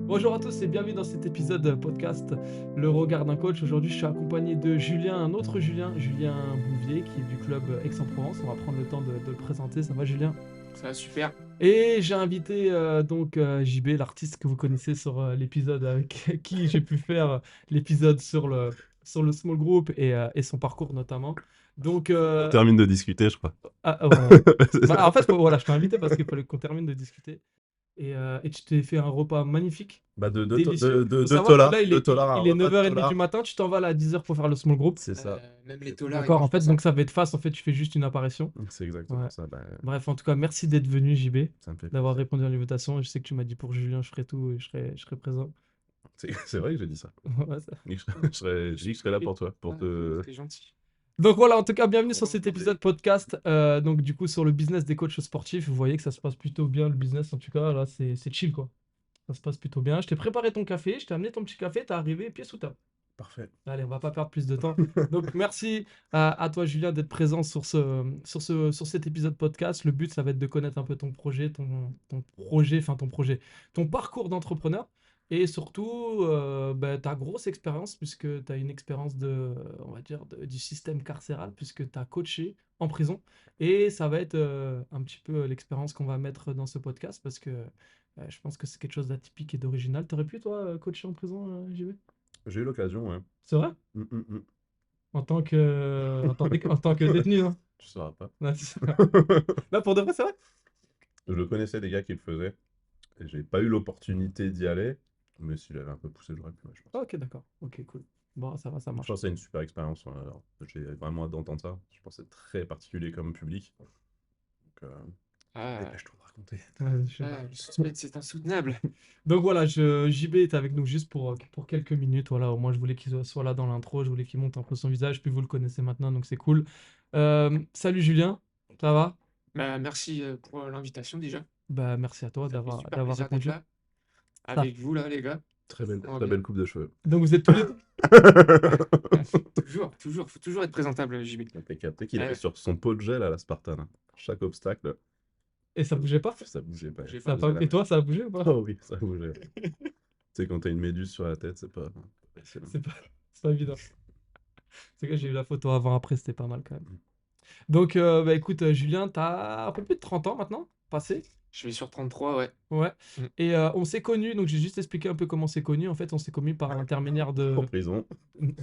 Bonjour à tous et bienvenue dans cet épisode podcast Le Regard d'un coach. Aujourd'hui, je suis accompagné de Julien, un autre Julien, Julien Bouvier, qui est du club Aix-en-Provence. On va prendre le temps de le présenter. Ça va, Julien? Ça va super. Et j'ai invité JB, l'artiste que vous connaissez sur l'épisode avec qui j'ai pu faire l'épisode sur le small group et son parcours notamment. Donc, On termine de discuter, je crois. voilà. C'est Bah, ça. en fait, voilà, je t'ai invité parce qu'il fallait qu'on termine de discuter. Et tu t'es fait un repas magnifique, Bah délicieux. Faut de savoir que Tolar, là, de Tolar, un il est repas de 9h30 du Tolar. matin, tu t'envoles à 10h pour faire le small group. C'est ça. Même les tolards, ils D'accord, en mangent pas fait, ça. donc ça va être fast. En fait, tu fais juste une apparition. C'est exactement Ouais. ça. Bah, Bref, en tout cas, merci d'être venu, JB, ça me fait d'avoir plaisir. répondu à l'invitation. Je sais que tu m'as dit pour Julien, je ferai tout et je serai présent. C'est vrai que j'ai dit ça. Ouais, ça- J'ai dit que je serais là pour toi. Pour te... C'est gentil. Donc voilà, en tout cas, bienvenue sur Pour cet m'entendre. épisode podcast. Donc, du coup, sur le business des coachs sportifs, vous voyez que ça se passe plutôt bien, le business. En tout cas, là, c'est chill, quoi. Ça se passe plutôt bien. Je t'ai préparé ton café, je t'ai amené ton petit café, t'es arrivé pied sous table. Parfait. Allez, on va pas perdre plus de temps. Donc, merci à toi, Julien, d'être présent sur cet épisode podcast. Le but, ça va être de connaître un peu ton projet, ton parcours d'entrepreneur et surtout ta grosse expérience, puisque tu as une expérience on va dire, du système carcéral, puisque tu as coaché en prison. Et ça va être un petit peu l'expérience qu'on va mettre dans ce podcast, parce que je pense que c'est quelque chose d'atypique et d'original. T'aurais pu, toi, coacher en prison, JB? J'ai eu l'occasion, ouais. C'est vrai? Mm. En tant que détenu, hein. Tu sauras pas. Ouais, c'est ça. Là, pour de vrai, c'est vrai? Je le connaissais des gars qui le faisaient. Et j'ai pas eu l'opportunité d'y aller. Mais s'il avait un peu poussé, j'aurais pu, ouais, je pense. Ah, ok, d'accord. Ok, cool. Bon, ça va, ça Je marche. pense que c'est une super expérience. Alors, j'ai vraiment hâte d'entendre ça. Je pense que c'est très particulier comme public. Donc, Ah, dépêche-toi de raconter. Ouais, je sais pas. le suspense, c'est insoutenable. Donc voilà, JB est avec nous juste pour quelques minutes. Voilà, au moins, je voulais qu'il soit là dans l'intro. Je voulais qu'il monte un peu son visage. Puis vous le connaissez maintenant, donc c'est cool. Salut Julien, ça va? Bah, merci pour l'invitation déjà. Bah, merci à toi Ça fait super d'avoir plaisir d'être répondu. là Ça. avec vous là, les gars. Très belle, Oh, très bien. belle coupe de cheveux. Donc vous êtes tous les deux. Faut toujours être présentable, JB. T'as capté qu'il avait Ouais. sur son pot de gel à la Spartan, hein. Chaque obstacle, Et ça bougeait pas? ça bougeait pas. Bougeait Ça a pas. pas... Et toi, ça a bougé ou pas? Oh oui, ça bougeait. Tu sais, quand t'as une méduse sur la tête, c'est pas facile, hein. C'est pas... c'est pas évident. C'est que j'ai eu la photo avant-après, c'était pas mal quand même. Donc, écoute, Julien, t'as un peu plus de 30 ans maintenant, passé. Je vais sur 33, ouais. Ouais. Mm. Et on s'est connus, donc j'ai juste expliqué un peu comment c'est connu. En fait, on s'est connus par l'intermédiaire En de. prison. Ouais,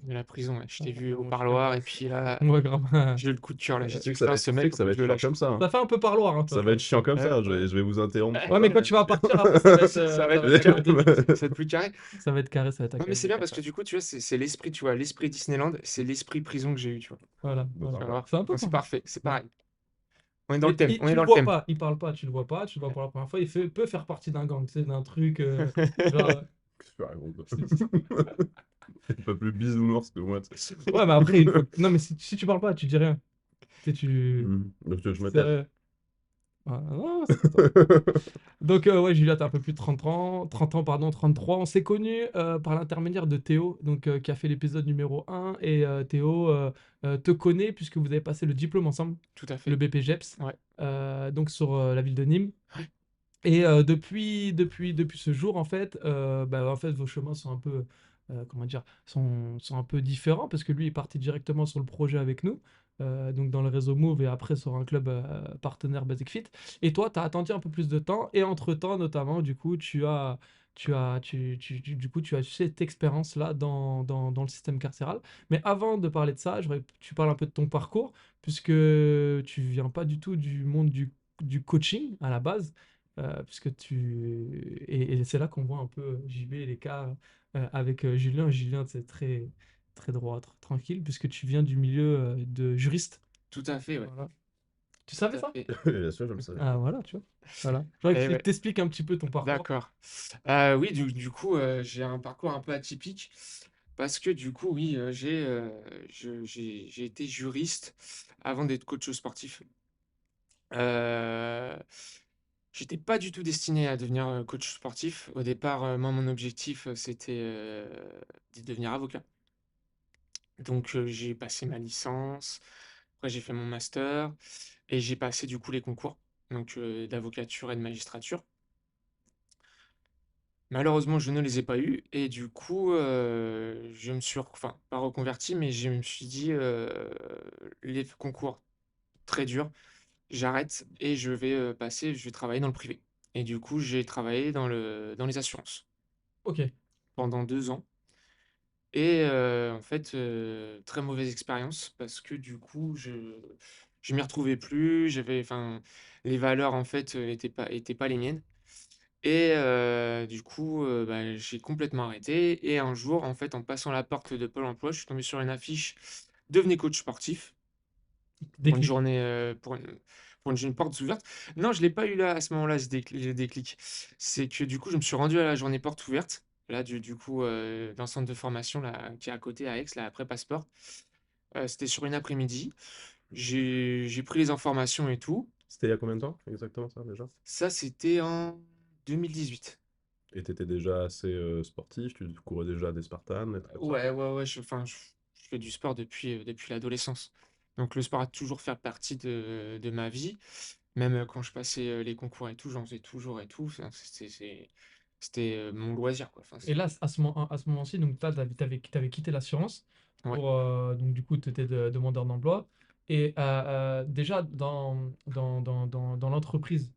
De la prison, ouais. Je t'ai vu au moi, parloir et puis là, ouais, grave. j'ai eu le coup de cœur là. J'ai Tu dit sais que putain, ce tu sais mec, que ça va je être le chiant lâche. comme ça, hein. Ça fait un peu parloir, hein, toi, Ça va être chiant comme ça. Ouais. Je vais vous interrompre. Ouais, mais quand tu vas partir, après, ça va être, Ça va ça être va être carré. carré. Ça va être plus carré. Ça va être carré, ça va être Non, mais c'est bien parce que carré. du coup, tu vois, c'est l'esprit, tu vois, l'esprit Disneyland, c'est l'esprit prison que j'ai eu, tu vois. Voilà, Bon, voilà. Tu vas sympa. voir. C'est un peu Non, c'est ça. parfait, c'est Ouais. pareil. On est dans le Et thème, on est tu le dans le vois thème. pas, il parle pas, tu le vois pas, tu le vois pour la première fois. Peut faire partie d'un gang, tu sais, d'un truc. Genre, Super gros. Un peu plus bisounours que moi, tu sais. ouais, mais après, non, mais si tu parles pas, tu dis rien. Tu sais, Donc tu veux que je me c'est taise. Ah, non, c'est pas toi. Donc, ouais, Julia, t'as un peu plus de 30 ans, pardon, 33. On s'est connus par l'intermédiaire de Théo, donc, qui a fait l'épisode numéro 1. Et Théo te connaît puisque vous avez passé le diplôme ensemble, Tout à le fait. BPGEPS, Ouais. donc sur la ville de Nîmes. Et depuis ce jour, en fait, vos chemins sont un peu, comment dire, sont un peu différents parce que lui est parti directement sur le projet avec nous, donc dans le réseau Move et après sur un club partenaire Basic Fit. Et toi, tu as attendu un peu plus de temps et entre-temps, notamment, du coup, du coup, tu as cette expérience-là dans le système carcéral. Mais avant de parler de ça, j'aimerais que tu parles un peu de ton parcours puisque tu viens pas du tout du monde du coaching à la base puisque et c'est là qu'on voit un peu JB et les cas avec Julien. Julien, c'est très, très droit, tranquille, puisque tu viens du milieu de juriste. Tout à fait, ouais. Voilà. Tu Tout savais à ça? fait. Bien sûr, je le savais. Ah, voilà, tu vois. Voilà. J'aurais Eh que tu ouais, t'expliques un petit peu ton parcours. d'accord. Oui, du coup, j'ai un parcours un peu atypique parce que du coup, oui, j'ai été juriste avant d'être coach sportif. Euh, J'étais pas du tout destiné à devenir coach sportif. Au départ, moi, mon objectif, c'était de devenir avocat. Donc, j'ai passé ma licence, après j'ai fait mon master et j'ai passé du coup les concours, donc d'avocature et de magistrature. Malheureusement, je ne les ai pas eus et du coup, je me suis enfin, pas reconverti, mais je me suis dit, «Les concours, très dur, j'arrête et je vais travailler dans le privé» et du coup, j'ai travaillé dans les assurances OK. pendant 2 ans et en fait, très mauvaise expérience parce que du coup, je m'y retrouvais plus, enfin, les valeurs en fait, étaient pas les miennes. Et du coup, bah, j'ai complètement arrêté et un jour, en fait, en passant la porte de Pôle emploi, je suis tombé sur une affiche: «Devenez coach sportif» pour une Déclic. journée, pour une porte ouverte. Non, je l'ai pas eu là, à ce moment-là, le déclic. C'est que du coup, je me suis rendu à la journée porte ouverte, là, du coup, dans le centre de formation là, qui est à côté à Aix, là, après Passeport. C'était sur une après-midi. J'ai pris les informations et tout. C'était il y a combien de temps exactement ça déjà? Ça, c'était en 2018. Et t'étais déjà assez sportif, tu courais déjà des Spartans, des trucs comme ça? Ouais, ouais, ouais, enfin, je fais du sport depuis l'adolescence. Donc le sport a toujours fait partie de ma vie. Même quand je passais les concours et tout, j'en faisais toujours et tout. Enfin, c'était mon loisir, quoi. Enfin, Et là, à ce moment-ci, donc là, t'avais quitté l'assurance ouais, pour, donc du coup, tu étais demandeur d'emploi. Et déjà, dans l'entreprise,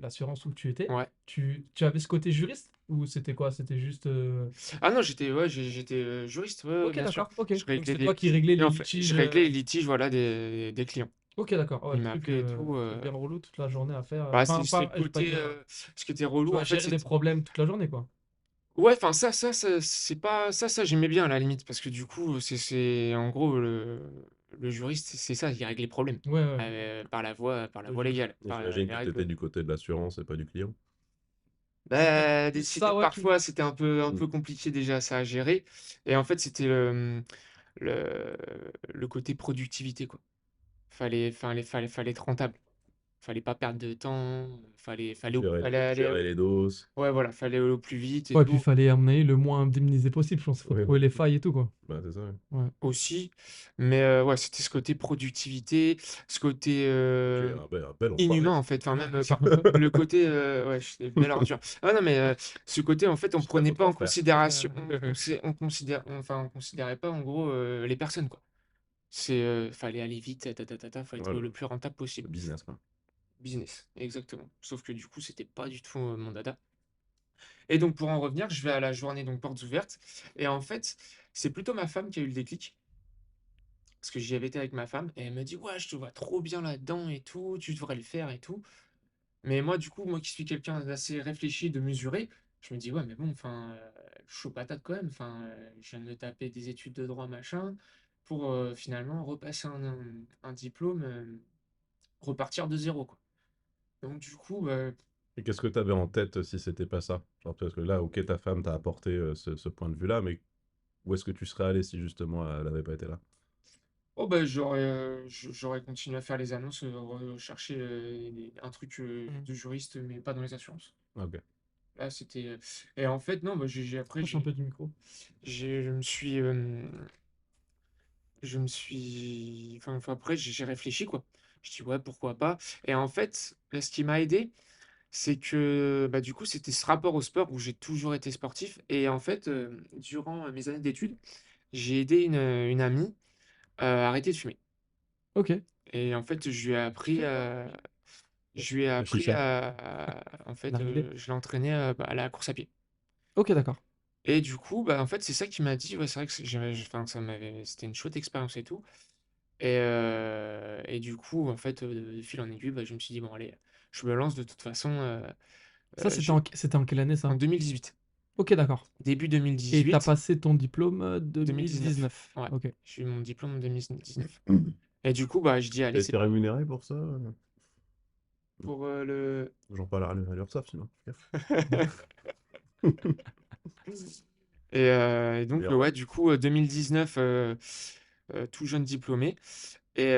l'assurance où tu étais, ouais. tu avais ce côté juriste ou c'était quoi? C'était juste. Ah non, j'étais juriste, ouais, ouais, Ok, bien sûr. d'accord, ok. Je Donc réglais c'est toi qui réglais et les en fait, je litiges. réglais les litiges, voilà, des clients. Ok, d'accord. Ouais, Ils le truc, m'appelaient et tout. bien relou toute la journée à faire. Bah, Enfin, c'est le pas, je vais pas côté, dire. ce qui était Tu relou, vas en fait, gérer des c'est problèmes toute la journée, quoi. ouais, enfin ça c'est pas ça j'aimais bien à la limite parce que du coup, c'est en gros le juriste, c'est ça, il règle les problèmes, Ouais, ouais, par la voie logique. légale, Et par, j'imagine les que tu étais règles. du côté de l'assurance et pas du client. C'est Bah, plus c'était ça, ouais, qui. parfois, c'était un Mm. peu compliqué déjà ça à gérer et en fait, c'était le le côté productivité, quoi. Fallait être rentable. Fallait pas perdre de temps, fallait aller Gérer les doses. ouais, voilà, fallait aller au plus vite et Ouais, puis il tout. fallait amener le moins indemnisé possible, je pense. Il faut Oui, trouver les oui. failles et tout, quoi. Bah, c'est ça, ouais. Ouais. Aussi, mais ouais, c'était ce côté productivité, ce côté, Tu es un bel enfoiré. inhumain, en fait, enfin même, C'est enfin, un peu. le côté, ouais, j'étais belle ordure. Ah non, mais ce côté, en fait, on Je serais prenait pas ton en frère. considération on considérait pas, en gros, les personnes, quoi. Fallait aller vite, fallait être Voilà, le plus rentable le possible. business, quoi. Business, exactement. Sauf que du coup, c'était pas du tout, mon dada et donc pour en revenir, je vais à la journée donc portes ouvertes et en fait, c'est plutôt ma femme qui a eu le déclic. Parce que j'y avais été avec ma femme et elle me dit: «Ouais, je te vois trop bien là-dedans et tout, tu devrais le faire et tout». Mais moi, du coup, moi qui suis quelqu'un d'assez réfléchi, de mesuré, je me dis: «Ouais, mais bon, enfin, chaud patate quand même, enfin, je viens de me taper des études de droit machin pour, finalement repasser un diplôme, repartir de zéro quoi». Donc du coup, bah, Et qu'est-ce que tu avais en tête si c'était pas ça? Genre, parce que là, ok, ta femme t'a apporté ce point de vue-là, mais où est-ce que tu serais allé si justement elle n'avait pas été là? oh bah, j'aurais continué à faire les annonces, rechercher, un truc, Mm. de juriste, mais pas dans les assurances. Ok. Là, c'était, et en fait, non, bah, après, Approche un peu du micro. j'ai enfin, après, j'ai réfléchi, quoi. Je dis: «Ouais, pourquoi pas?» et en fait, là, ce qui m'a aidé, c'est que, bah, du coup, c'était ce rapport au sport où j'ai toujours été sportif et en fait, durant, mes années d'études, j'ai aidé une amie, à arrêter de fumer Ok. et en fait, je lui ai La appris chicha. en fait, Narguilé. je l'ai entraînée, bah, à la course à pied Ok, d'accord. et du coup, bah, en fait, c'est ça qui m'a dit ouais, c'est vrai que enfin, c'était une chouette expérience et tout et du coup, en fait, de fil en aiguille, bah, je me suis dit: «Bon allez, je me lance de toute façon», Ça, je c'était en quelle année, en ça? 2018, Ok, d'accord. début Et t'as 2018, passé ton diplôme 2019. 2019. Ouais, Ok. j'ai eu mon diplôme en 2019 et du coup, bah, je dis: T'as «Allez, c'est été parti» rémunéré pour ça? pour, le J'en parle à l'URSSAF sinon. Fais gaffe. et donc, Mais ouais. ouais, du coup, 2019, tout jeune diplômé et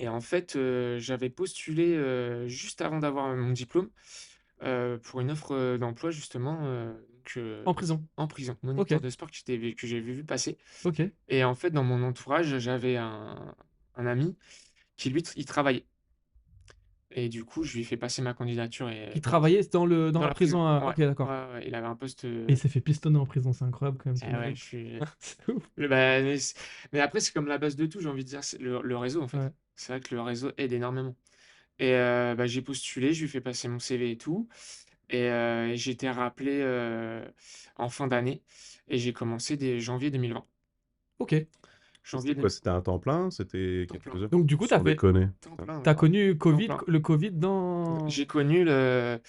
en fait, j'avais postulé, juste avant d'avoir mon diplôme, pour une offre, d'emploi justement, En prison. en prison, Ok. moniteur de sport que j'avais vu passer Ok. et en fait, dans mon entourage, j'avais un ami qui lui, il travaillait Et du coup, je lui ai fait passer ma candidature Qui et travaillait dans dans la la prison. prison. Ouais, Ok, d'accord. ouais, ouais, il avait un poste. Et il s'est fait pistonner en prison, c'est incroyable quand même, Ah ouais, t'imagines? je suis. C'est ouf. Bah, mais après, c'est comme la base de tout, j'ai envie de dire, c'est le réseau en fait. Ouais. C'est vrai que le réseau aide énormément. Et bah, j'ai postulé, je lui ai fait passer mon CV et tout. Et j'ai été rappelé en fin d'année. Et j'ai commencé dès janvier 2020. Ok. Janvier C'était quoi? 2020, C'était un temps plein? C'était temps plein. quelques heures? Donc du coup, Sans déconner. Temps Putain. plein, t'as ouais. connu Temps Covid, plein. le Covid dans. J'ai connu le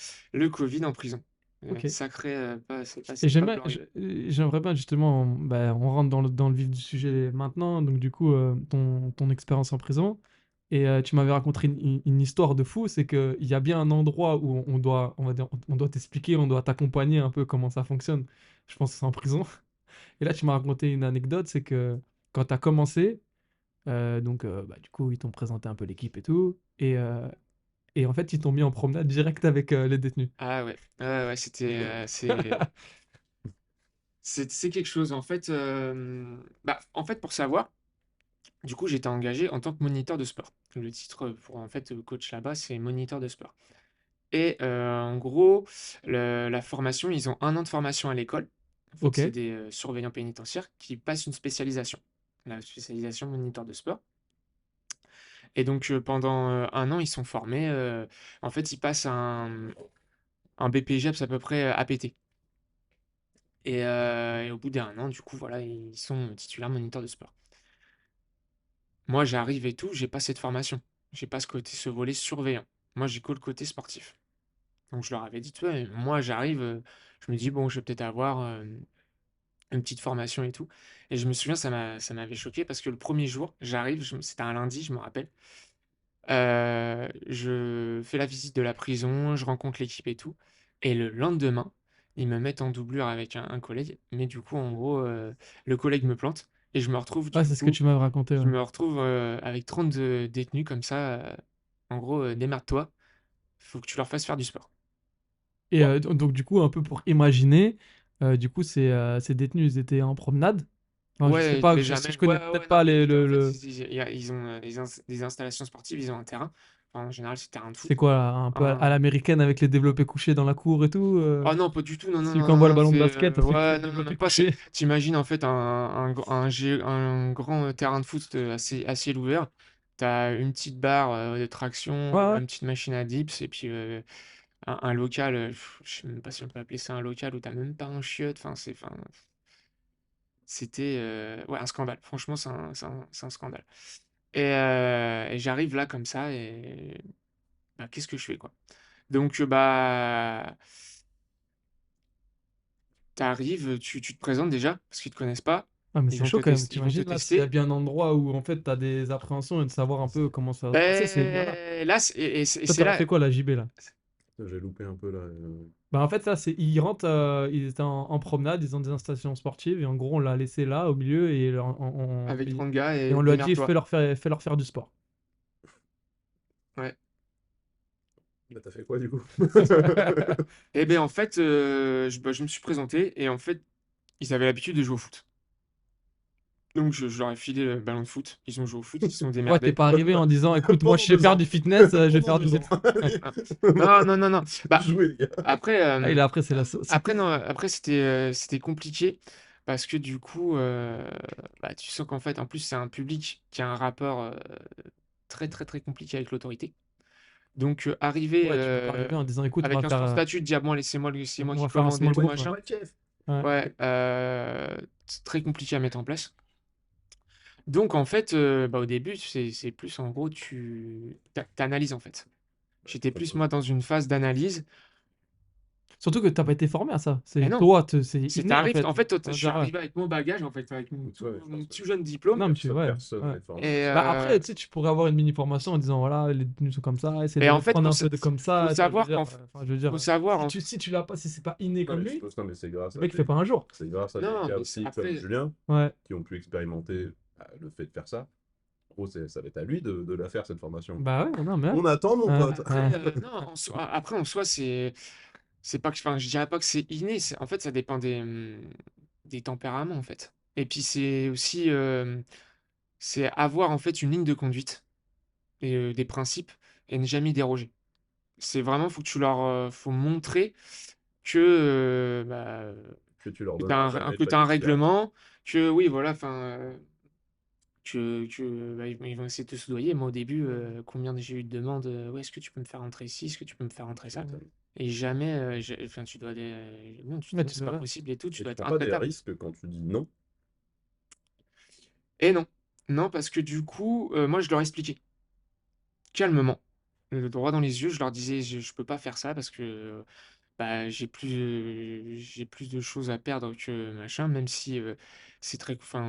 Covid en prison. Ok. Sacré, Et c'est pas glorieux. j'aimerais bien justement, bah, on rentre dans le vif du sujet maintenant, donc du coup, ton expérience en prison, et tu m'avais raconté une histoire de fou, c'est qu'il y a bien un endroit où on va dire, on doit t'expliquer, on doit t'accompagner un peu comment ça fonctionne. Je pense que c'est en prison. Et là, tu m'as raconté une anecdote, c'est que quand tu as commencé, donc bah, du coup, ils t'ont présenté un peu l'équipe et tout, et en fait, ils t'ont mis en promenade direct avec les détenus. Ah ouais, ouais, ouais, c'est quelque chose. En fait, bah, en fait, pour savoir, du coup, j'étais engagé en tant que moniteur de sport. Le titre pour en fait coach là-bas, c'est moniteur de sport. Et en gros, la formation, ils ont 1 an de formation à l'école. En fait, Ok. c'est des surveillants pénitentiaires qui passent une spécialisation, la spécialisation moniteur de sport. Et donc, pendant 1 an, ils sont formés. En fait, ils passent un BPGEPS à peu près APT. Et au bout d'1 an, du coup, voilà, ils sont titulaires moniteurs de sport. Moi, j'arrive et tout, j'ai pas cette formation. J'ai pas ce volet surveillant. Moi, j'ai que le côté sportif. Donc, je leur avais dit, tu vois, moi, j'arrive, je me dis, bon, je vais peut-être avoir une petite formation et tout. Et je me souviens, ça m'avait choqué parce que le premier jour, j'arrive, c'était un lundi, je me rappelle. Je fais la visite de la prison, je rencontre l'équipe et tout. Et le lendemain, ils me mettent en doublure avec un collègue. Mais du coup, en gros, le collègue me plante. Et je me retrouve, Ouais, du c'est ce que coup, tu m'avais raconté, ouais. avec 30 détenus comme ça. En gros, démerde-toi, faut que tu leur fasses faire du sport. Et Waouh. donc, du coup, un peu pour imaginer, du coup, ces détenus, ils étaient en promenade. Enfin, je sais Ouais, pas, déjà je même. connais Ouais, ouais, peut-être non, pas mais en fait, le. ils ont des installations sportives, ils ont un terrain. Enfin, en général, c'est terrain de C'est foot. quoi, un peu à Un, l'américaine avec les développés couchés dans la cour et tout Oh non, pas du tout, non, non, celui non, qui non, envoie le non, ballon de c'est basket, c'est celui qui fait ouais, le non, non, développé même pas. C'est, couché. t'imagines en fait un grand terrain de foot à ciel ouvert. T'as une petite barre de traction, Ouais, ouais. une petite machine à dips, et puis un local. Je sais même pas si on peut appeler ça un local où t'as même pas un chiotte. Enfin, c'était ouais, un scandale. Franchement, c'est un scandale. Et j'arrive là comme ça, et bah, qu'est-ce que je fais, quoi? Donc, bah. T'arrives, tu te présentes déjà, parce qu'ils te connaissent pas. Ah, mais Ils c'est vont te chaud quand même. ils vont te T'imagines là, s'il y a tester. bien un endroit où en fait t'as des appréhensions et de savoir un peu comment ça va se passer, c'est bien là. Ben là, Toi, c'est t'aurais là. fait quoi, la JB là? J'ai loupé un peu là. Bah, en fait, là, ils rentrent, ils étaient en promenade, ils ont des installations sportives, et en gros, on l'a laissé là, au milieu, Avec 30 gars et et on lui a dit, démerde-toi. fais leur faire du sport. Ouais. Là, t'as fait quoi du coup? Et ben en fait, bah, je me suis présenté et en fait, ils avaient l'habitude de jouer au foot. Donc je leur ai filé le ballon de foot. Ils ont joué au foot, ils se sont Ouais, t'es démerdés. pas arrivé en disant, écoute, moi, je Pendant sais deux faire ans. du fitness, je vais Pendant faire du 2 ans. foot. Non, non, non, non. Bah, Jouez, les gars. après, Ah, et là, après, c'est la sauce. après, non, après c'était compliqué parce que du coup, bah, tu sens qu'en fait, en plus, c'est un public qui a un rapport très, très, très compliqué avec l'autorité. Donc, arriver Ouais, tu peux pas arriver en disant, écoute, avec un sport statut, dire, bon, allez, c'est moi on qui va faire un commande et small tout, group. machin. Pas de chef. Ouais. Ouais, c'est très compliqué à mettre en place. Donc, en fait, bah, au début, c'est plus en gros, t'analyses en fait. J'étais plus moi dans une phase d'analyse. Surtout que t'as pas été formé à ça. Et C'est non, toi, c'est c'est inné en t'arrives, en fait. fait, Ça je veut suis dire, ouais. arrivé avec mon bagage, en fait, avec Ouais, je mon pense petit que jeune diplôme. Non, mais tu ouais. personne Ouais. n'est formé à Et, ça. Bah après, tu sais, tu pourrais avoir une mini formation en disant voilà, les détenus sont comme ça, essaie de et en les fait, prendre un peu de comme faut ça. Tu vois, je veux savoir dire, enfin, je veux dire, faut savoir, si tu l'as pas, si c'est pas inné Non, comme mais je lui, pense non, mais c'est grâce le à mec fait pas un jour. non, des gars mais aussi comme après, Julien Ouais. qui ont pu expérimenter le fait de faire ça. En gros, ça va être à lui de la faire cette formation. Bah ouais, non, mais ouais. On attend, mon Ouais, pote. ouais. après, non, après, en soi, c'est pas que, enfin, je dirais pas que c'est inné. En fait, ça dépend des tempéraments, en fait. Et puis, c'est aussi, c'est avoir, en fait, une ligne de conduite et des principes et ne jamais y déroger. C'est vraiment, faut que tu leur, faut montrer que, Que tu leur que tu as donneras jamais que tu un chaque tiers. règlement, que oui, voilà, enfin, ils vont essayer de te soudoyer. Moi, au début, combien j'ai eu de demandes, ouais, est-ce que tu peux me faire rentrer ici? Est-ce que tu peux me faire rentrer ça? Putain. Et jamais, enfin, non, Ouais, non, tu c'est dois pas faire. possible et tout, tu Et dois tu être prends pas des intraitable. risques quand tu dis non? Et non, non, parce que du coup, moi, je leur expliquais calmement, le droit dans les yeux, je leur disais, je peux pas faire ça parce que bah, j'ai plus de choses à perdre que machin, même si c'est très. Enfin,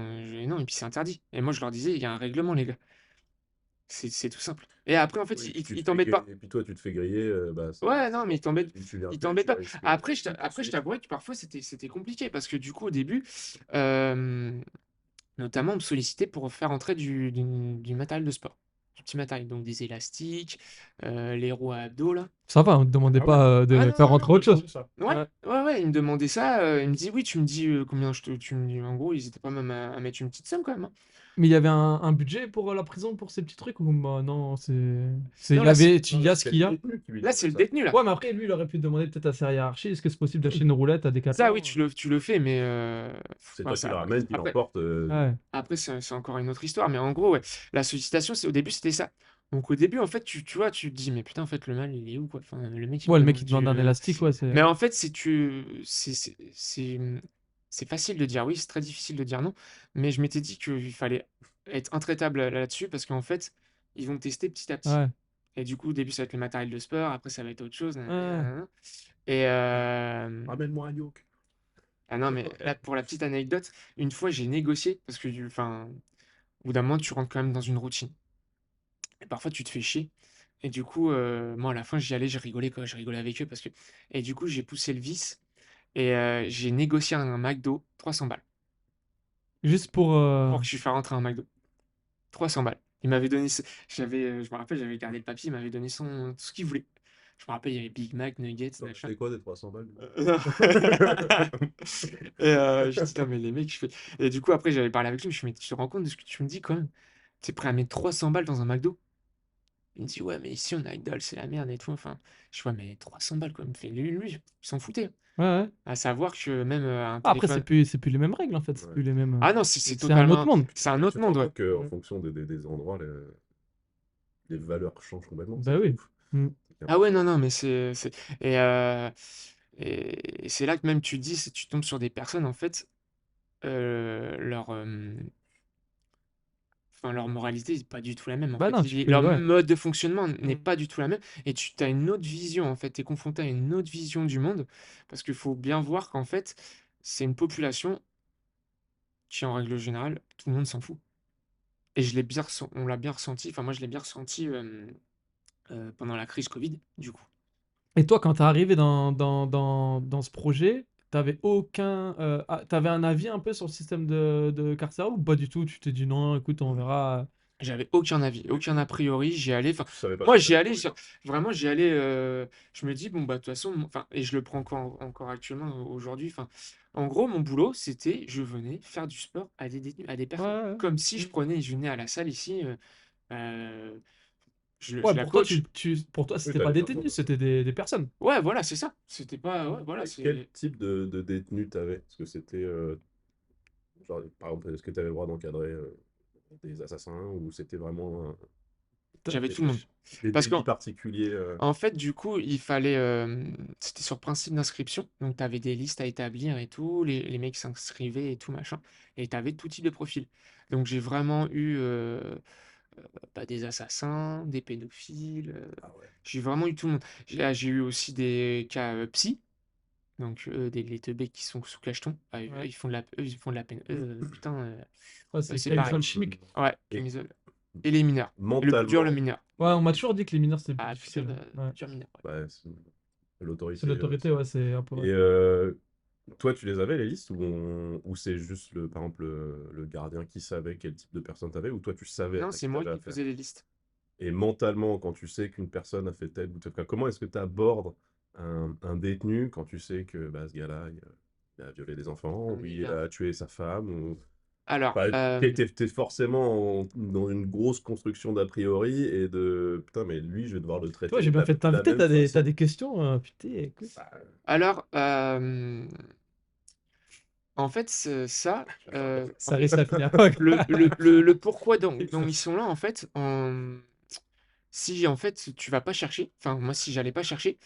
non, et puis c'est interdit. Et moi, je leur disais, il y a un règlement, les gars. C'est tout simple. Et après, en fait, Oui, puis tu te ils fais t'embêtent pas. et puis toi, tu te fais griller, bah, Ouais, c'est non, mais mort, quoi. Tu viens ils plus, t'embêtent tu pas. risques, Après, je poursuite. t'avouerais que parfois, c'était compliqué parce que du coup, au début, notamment, on me sollicitait pour faire entrer du matériel de sport. Du petit matériel, donc des élastiques, les roues à abdos, là. Ça va, on te demandait Ah ouais, pas Ah de non, faire non, rentrer non. autre chose. ça. Ouais, Ouais. ouais, ouais, il me demandait ça. Il me dit, oui, tu me dis combien tu me dis, en gros, ils étaient pas même à mettre une petite somme quand même, hein. Mais il y avait un budget pour la prison pour ces petits trucs ou bah non, Non, il y avait, il Non, y là, a ce c'était qu'il y le a. détenu qui lui là, c'est demandait le ça. détenu, là. Ouais, mais après, lui, il aurait pu demander peut-être à sa hiérarchie, est-ce que c'est possible d'acheter une roulette à Ça, oui, Decathlon? tu le fais, mais C'est ouais, toi qui ça, le ramène, qui après, l'emporte. Ouais. après c'est encore une autre histoire. Mais en gros, ouais, la sollicitation, au début, c'était ça. Donc, au début, en fait, tu vois, tu te dis, mais putain, en fait, le mal, il est où, quoi? Enfin, le mec, il me Ouais, le mec, demande il demande un élastique, ouais, c'est. Mais en fait, c'est facile de dire oui, c'est très difficile de dire non. Mais je m'étais dit qu'il fallait être intraitable là-dessus parce qu'en fait, ils vont tester petit à petit. Ouais. Et du coup, au début, ça va être le matériel de sport, après, ça va être autre chose. Nanana, Ouais. nanana. Et Ramène-moi un yoke. ah non, mais là, pour la petite anecdote, une fois, j'ai négocié parce que, enfin, au bout d'un moment, tu rentres quand même dans une routine. Et parfois, tu te fais chier. Et du coup, moi, à la fin, j'y allais, je rigolais, quoi. Je rigolais avec eux parce que. Et du coup, j'ai poussé le vice et j'ai négocié un McDo 300 balles Juste pour. pour que je lui fasse rentrer un McDo. 300 balles. Il m'avait donné. Je me rappelle, j'avais gardé le papier, il m'avait donné tout ce qu'il voulait. Je me rappelle, il y avait Big Mac, Nuggets, T'en as machin. acheté quoi des 300 balles? Non. Et je dis, non, mais les mecs, je fais. Et du coup, après, j'avais parlé avec lui, je me suis dit, mais tu te rends compte de ce que tu me dis quand même? T'es prêt à mettre 300 balles dans un McDo? Il me dit, ouais, mais ici, on a Idol, c'est la merde et tout. Enfin, je vois, mais 300 balles, quoi. Il me fait, lui, il s'en foutait. Ouais, ouais. À savoir que même un Ah, après, téléphone. c'est plus les mêmes règles, en fait. C'est Ouais. plus les mêmes. Ah non, c'est C'est un autre totalement. monde. C'est un Mais autre tu te rends monde, ouais. compte qu'en Mm. fonction des endroits, les valeurs changent complètement, c'est Bah oui. ouf. Mm. C'est Ah ouais, non, impressionnant. non, mais Et, euh, et c'est là que même tu te dis, tu tombes sur des personnes, en fait, leur, enfin, leur moralité n'est pas du tout la même, en Bah fait. non, tu peux. Leur Ouais. mode de fonctionnement n'est Mm. pas du tout la même. Et tu as une autre vision, en fait. Tu es confronté à une autre vision du monde. Parce qu'il faut bien voir qu'en fait, c'est une population qui, en règle générale, tout le monde s'en fout. Et on l'a bien ressenti, enfin, moi, je l'ai bien ressenti pendant la crise Covid, du coup. Et toi, quand t'es arrivé dans ce projet, t'avais un avis un peu sur le système de carcéral ou pas du tout? Tu t'es dit non, écoute, on verra. J'avais aucun avis, Mais aucun a priori, j'y allais. Enfin, tu savais pas ce moi, que j'y t'allais allais, trouver, quoi. vraiment, j'y allais. Je me dis, bon, bah, de toute façon, enfin, et je le prends encore actuellement aujourd'hui. Enfin, en gros, mon boulot, c'était, je venais faire du sport à des détenus, à des Ouais, personnes. ouais, ouais. Comme si Mm. je venais à la salle ici, euh, Ouais, je la pour toi, coach. pour toi, Oui, c'était pas t'allais des faire ça, détenus, quoi. c'était des personnes. Ouais, voilà, c'est ça. C'était pas, ouais, voilà, Et quel c'est. type de détenu t'avais? Est-ce que c'était, genre, par exemple, est-ce que t'avais le droit d'encadrer des assassins ou c'était vraiment J'avais des, tout le monde. des Parce que délits particuliers En fait, du coup, il fallait. C'était sur principe d'inscription. Donc, tu avais des listes à établir et tout. Les mecs s'inscrivaient et tout, machin. Et tu avais tout type de profil. Donc, j'ai vraiment eu des assassins, des pédophiles. Ah ouais. J'ai vraiment eu tout le monde. J'ai eu aussi des cas psy. Donc, les teubés qui sont sous cacheton. Ah, eux, Ouais. ils font de la peine. Putain, Ouais, c'est c'est pareil. camisole chimique. Ouais, Et camisole. Et les mineurs. Et le plus dur, le mentalement, mineur. Ouais, on m'a toujours dit que les mineurs, c'était le plus Ah, difficile. Ouais. dur mineur. Ouais. ouais, c'est C'est l'autorité. l'autorité, ouais, c'est un peu. Ouais. Et toi, tu les avais, les listes, ou c'est juste, par exemple, le gardien qui savait quel type de personne t'avais, ou toi, tu savais Non, à c'est qui moi t'avais qui affaire? faisais les listes. Et mentalement, quand tu sais qu'une personne a fait tel ou tel cas, comment est-ce que tu abordes un détenu quand tu sais que bah, ce gars-là, il a violé des enfants, ou On est il bien. a tué sa femme, ou... Alors, Enfin, t'es forcément dans une grosse construction d'a priori et de putain, mais lui, je vais devoir le Toi, traiter j'ai de bien fait de la t'inviter, même t'as façon. des questions, putain, écoute. Bah, alors, en fait, en Ça fait, risque à finir quoi. le pourquoi dans Exact. Mission là, en fait, si en fait tu vas pas chercher, enfin moi si j'allais pas chercher,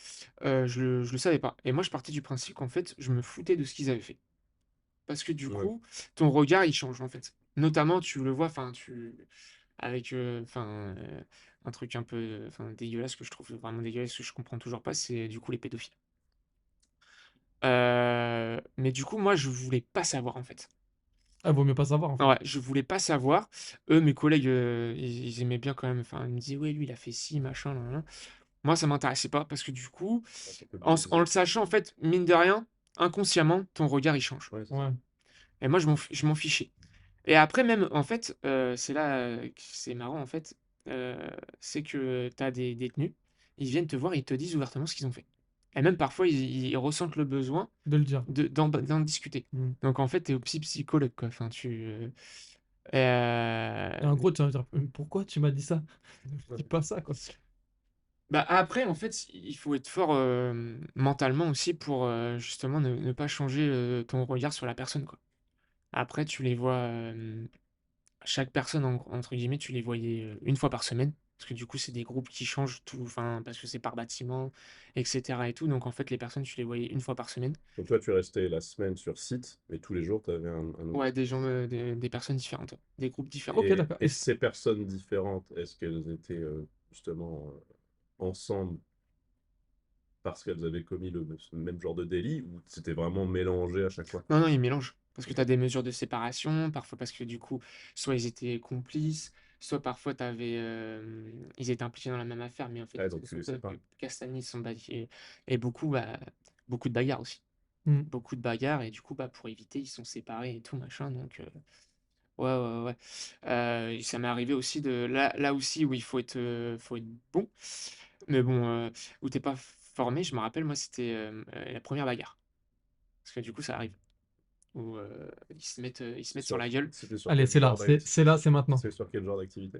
je le savais pas. Et moi je partais du principe qu'en fait je me foutais de ce qu'ils avaient fait. Parce que du ouais. coup, ton regard il change en fait. Notamment tu le vois, avec, un truc un peu, dégueulasse que je trouve vraiment dégueulasse, que je comprends toujours pas, c'est du coup les pédophiles. Mais du coup moi je voulais pas savoir en fait. Ah, vaut mieux pas savoir en fait. Ouais, je voulais pas savoir. Eux, mes collègues, ils aimaient bien quand même. Enfin, ils me disaient, ouais, lui, il a fait ci, machin, nan, nan. Moi, ça m'intéressait pas parce que du coup, Ah, ça peut en biaiser. le sachant, en fait, mine de rien, inconsciemment, ton regard, il change. Ouais, c'est ça. Ouais. Et moi, je m'en fichais. Et après, même, en fait, c'est là que c'est marrant, en fait, c'est que tu as des détenus, ils viennent te voir et ils te disent ouvertement ce qu'ils ont fait. Et même parfois, ils ressentent le besoin De le dire. d'en discuter. Mm. Donc, en fait, tu es au psychologue, quoi. Enfin, Et en gros, tu vas me dire, pourquoi tu m'as dit ça? Dis pas ça, quoi. Bah, après, en fait, il faut être fort, mentalement aussi pour, justement ne pas changer, ton regard sur la personne, quoi. Après, tu les vois, chaque personne, entre guillemets, tu les voyais, 1 fois par semaine. Parce que du coup, c'est des groupes qui changent tout, enfin, parce que c'est par bâtiment, et cetera et tout. Donc en fait, les personnes, tu les voyais 1 fois par semaine. Donc toi, tu restais la semaine sur site, mais tous les jours, tu avais un autre. Ouais, des gens, des personnes différentes, ouais, des groupes différents. Ok, d'accord. Et ces personnes différentes, est-ce qu'elles étaient justement ensemble parce qu'elles avaient commis ce même genre de délit ou c'était vraiment mélangé à chaque fois? Non, non, ils mélangent. Parce que tu as des mesures de séparation, parfois parce que du coup, soit ils étaient complices, soit parfois ils étaient impliqués dans la même affaire, mais en fait, Ouais, donc tu les sauf que sépares. Castagny sont et beaucoup, beaucoup de bagarres aussi. Mm. Beaucoup de bagarres, et du coup, pour éviter, ils sont séparés et tout, machin. Donc, ouais, ouais, ouais. Et ça m'est arrivé aussi là aussi où il faut être bon, mais bon, où t'es pas formé, je me rappelle, moi, c'était la première bagarre. Parce que du coup, ça arrive où ils se mettent sur Sur- la gueule. C'était sur Allez, quel c'est là, genre d'activité? c'est là, c'est maintenant. C'est sur quel genre d'activité?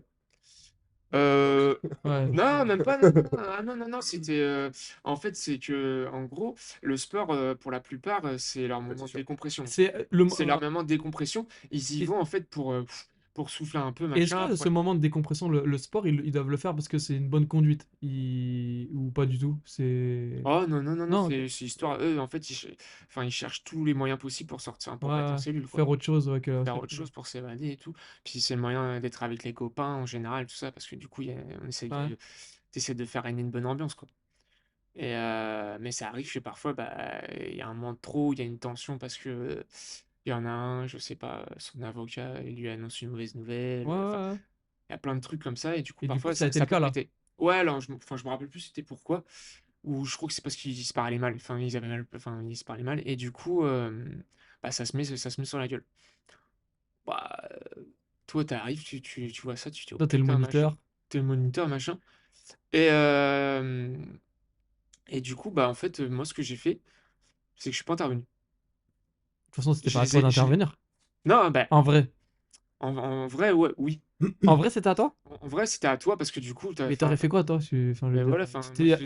Euh, Ouais. non, même pas. Non, non, ah, non, non, non, c'était. En fait, c'est que, en gros, le sport, pour la plupart, c'est leur moment de Compétition. décompression. C'est le. C'est leur moment de décompression. Ils y Et- vont, en fait, pour souffler un peu, Est-ce machin. que ce moment de décompression, le sport, ils doivent le faire parce que c'est une bonne conduite? Ou pas du tout? C'est. Oh non, non, non, non, Non, ok. c'est histoire. Eux, en fait, ils cherchent tous les moyens possibles pour sortir, Ouais, pour pas être en ouais. cellule, quoi. Faire autre chose ouais, que la Faire cellule. autre chose pour s'évader et tout. Puis c'est le moyen d'être avec les copains en général, tout ça, parce que du coup, on essaie Ouais. t'essaies de faire régner une bonne ambiance, quoi. Mais ça arrive que parfois, il y a un moment de trop, il y a une tension parce que il y en a un, je sais pas, son avocat, il lui annonce une mauvaise nouvelle. Ouais, Enfin, ouais, ouais. il y a plein de trucs comme ça, et du coup, Et du coup, parfois, ça a été ça le peut cas là. péter. Ouais, alors, je me rappelle plus c'était pourquoi, ou je crois que c'est parce qu'ils se parlaient mal. Enfin, ils avaient mal, enfin, ils se parlaient mal, et du coup, ça se met sur la gueule. Bah, toi, t'arrives, tu vois ça, tu te dis, oh Toi, t'es le putain, machin. moniteur. De T'es le moniteur, machin. Et, euh, et du coup, en fait, moi, ce que j'ai fait, c'est que je suis pas intervenu. toute façon, c'était Je pas à les toi ai. d'intervenir. Non, En vrai. en vrai, ouais, oui. En vrai, c'était à toi? En vrai, c'était à toi parce que du coup, Mais t'aurais fait quoi, toi? Enfin, je veux ben dire. voilà, enfin, moi, C'était.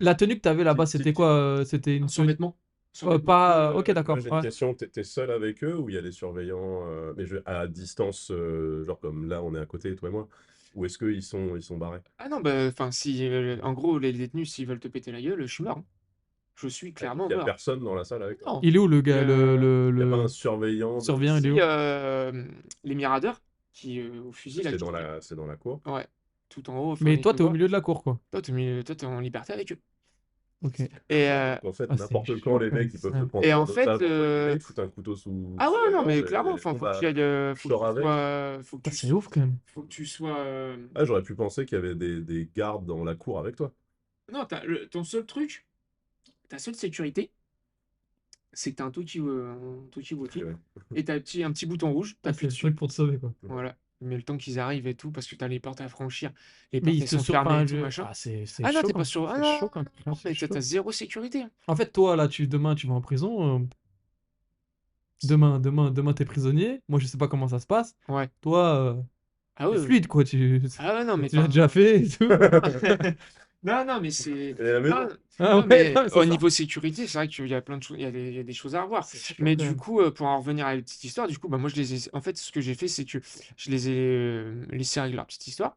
La tenue que t'avais là-bas, Si c'était quoi? C'était un une tenue. survêtement. Survêtement bleu. Pas. Ok, Moi, d'accord. j'ai une Ouais. question. T'es seul avec eux ou il y a des surveillants, mais à distance, genre comme là, on est à côté, toi et moi, ou est-ce qu'ils sont barrés? Ah non, enfin, si, en gros, les détenus, s'ils veulent te péter la gueule, je suis mort, hein. Je suis Ouais, donc clairement il y a mort. personne dans la salle avec toi. Non. Il est où le gars? Le... Il n'y a pas un Le surveillant de. surveillant, il est Si, où? les miradeurs, au fusil, là, C'est qui te tirent. c'est dans la cour. Ouais. Tout en haut, enfin, Mais ils toi, te t'es au voient. milieu de la cour, quoi. Toi, t'es en liberté avec eux. Ok. Et, Ah, euh, donc en fait, Ah, c'est n'importe quand, chaud les quand même. mecs, ils peuvent te Ouais. prendre et en en fait, otage, entre guillemets, ils te foutent un couteau ah sous ouais, la non, mais gorge clairement, et enfin, bon, faut que bah, tu ailles, je sors avec. Putain, c'est ouf quand même. faut que tu sois. Ah, j'aurais pu penser qu'il y avait des gardes dans la cour avec toi. Non, ton seul truc, ta seule sécurité, c'est que t'as un Toki Ok, Woki, ouais. et t'as un petit bouton rouge, Ah, t'appuies c'est le dessus. truc pour te sauver, quoi. Voilà. Mais le temps qu'ils arrivent et tout, parce que t'as les portes à franchir, les Mais portes ils elles te sont sur... fermées enfin, et tout, machin. Ah, c'est Ah non, chaud t'es pas quand... sûr. Ah C'est non, chaud quand... non, non, C'est mais chaud. t'as zéro sécurité, hein. En fait, toi, là, demain, tu vas en prison. Demain, t'es prisonnier. Moi, je sais pas comment ça se passe. Ouais. Toi, Ah c'est ouais, ouais. fluide, quoi. Ah ouais, non, mais Tu l'as déjà fait et tout. non, non, mais c'est. Et à la Non, maison. Ah non, ouais, mais non, mais c'est au ça. niveau sécurité, c'est vrai qu'il y a plein de choses, il y a des choses à revoir. C'est chiant Mais quand du même. coup, pour en revenir à la petite histoire, du coup, bah, moi, en fait, ce que j'ai fait, c'est que je les ai laissés régler leur petite histoire.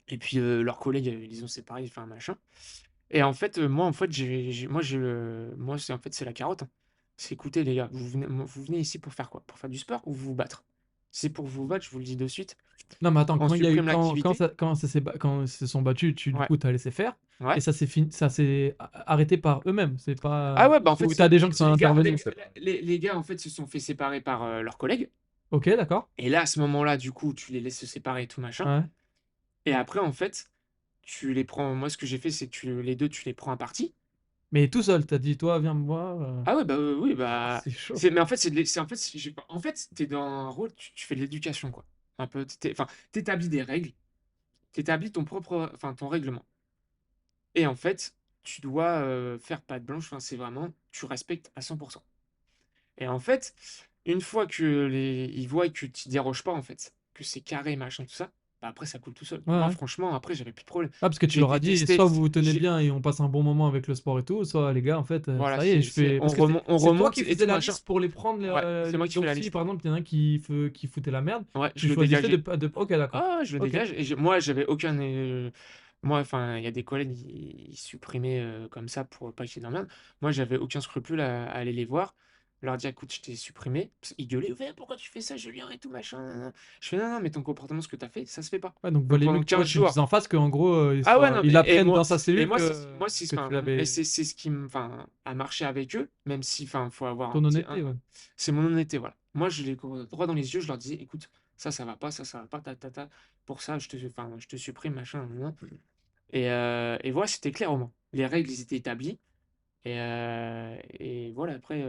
Et puis, leurs collègues, ils les ont séparés, enfin, machin. Et en fait, moi, en fait, moi, c'est en fait, c'est la carotte, hein. C'est écoutez, les gars, vous venez ici pour faire quoi? Pour faire du sport ou vous battre? Si c'est pour vous battre, je vous le dis de suite, Non, mais attends, on supprime l'activité. quand ils se sont battus, du Ouais, coup, t'as laissé faire. Et ouais. ça s'est arrêté par eux-mêmes. C'est Ah pas. ouais, bah en fait, Ou t'as des gens qui sont les gars, intervenus. les gars, en fait, se sont fait séparer par leurs collègues. Ok, d'accord. Et là, à ce moment-là, du coup, tu les laisses se séparer et tout machin. Ouais. Et après, en fait, tu les prends. Moi, ce que j'ai fait, c'est que les deux, tu les prends à partie. Mais tout seul, t'as dit, toi, viens me voir. Ah ouais, bah oui, Ah, bah. c'est chaud. Mais en fait, en fait, en fait, t'es dans un rôle, tu fais de l'éducation, quoi. Un peu. Enfin, t'établis des règles, t'établis ton propre. Enfin, ton règlement. Et en fait, tu dois faire patte blanche. Enfin, c'est vraiment. Tu respectes à 100%. Et en fait, une fois que ils voient que tu déroges pas, en fait, que c'est carré, machin, tout ça, bah après, ça coule tout seul. Ouais, Moi, ouais. franchement, après, j'avais plus de problème. Ah, parce que tu J'ai leur as dit, détesté. soit vous vous tenez J'ai... bien et on passe un bon moment avec le sport et tout, soit les gars, en fait, Voilà, ça y est, je fais. on Parce que remonte, on c'est toi remonte qui et faisais tout, la machin. liste pour les prendre. Ouais, c'est moi qui fais Donc, la si liste. par exemple, il y en a un qui foutait la merde, Ouais, tu je le choisissais dégageais. Ok, d'accord. Ah, je le Ok. dégage. Et moi, j'avais aucun. Moi, enfin, il y a des collègues, ils supprimaient comme ça pour pas qu'ils d'emmerde. Moi, j'avais aucun scrupule à aller les voir, leur dire, écoute, je t'ai supprimé. Ils gueulaient, ouais, pourquoi tu fais ça, Julien, et tout, machin, nan, nan. Je fais, non, non, mais ton comportement, ce que t'as fait, ça se fait pas. Ouais, donc Donc valait mieux pendant que toi, 15 tu le dises jours. en face qu'en gros, Ah ouais, non, il et apprenne moi, dans sa cellule moi, c'est que tu et l'avais. c'est ce qui enfin, a marché avec eux, même si, enfin, faut avoir un Ton petit. honnêteté, ouais. C'est mon honnêteté, voilà. Moi, je les droit dans les yeux, je leur disais, écoute, ça va pas, ça va pas, ta. Pour ça, enfin, je te supprime, machin, nan, nan. Et voilà, c'était clair au moins. Les règles, ils étaient établies. Et voilà, après,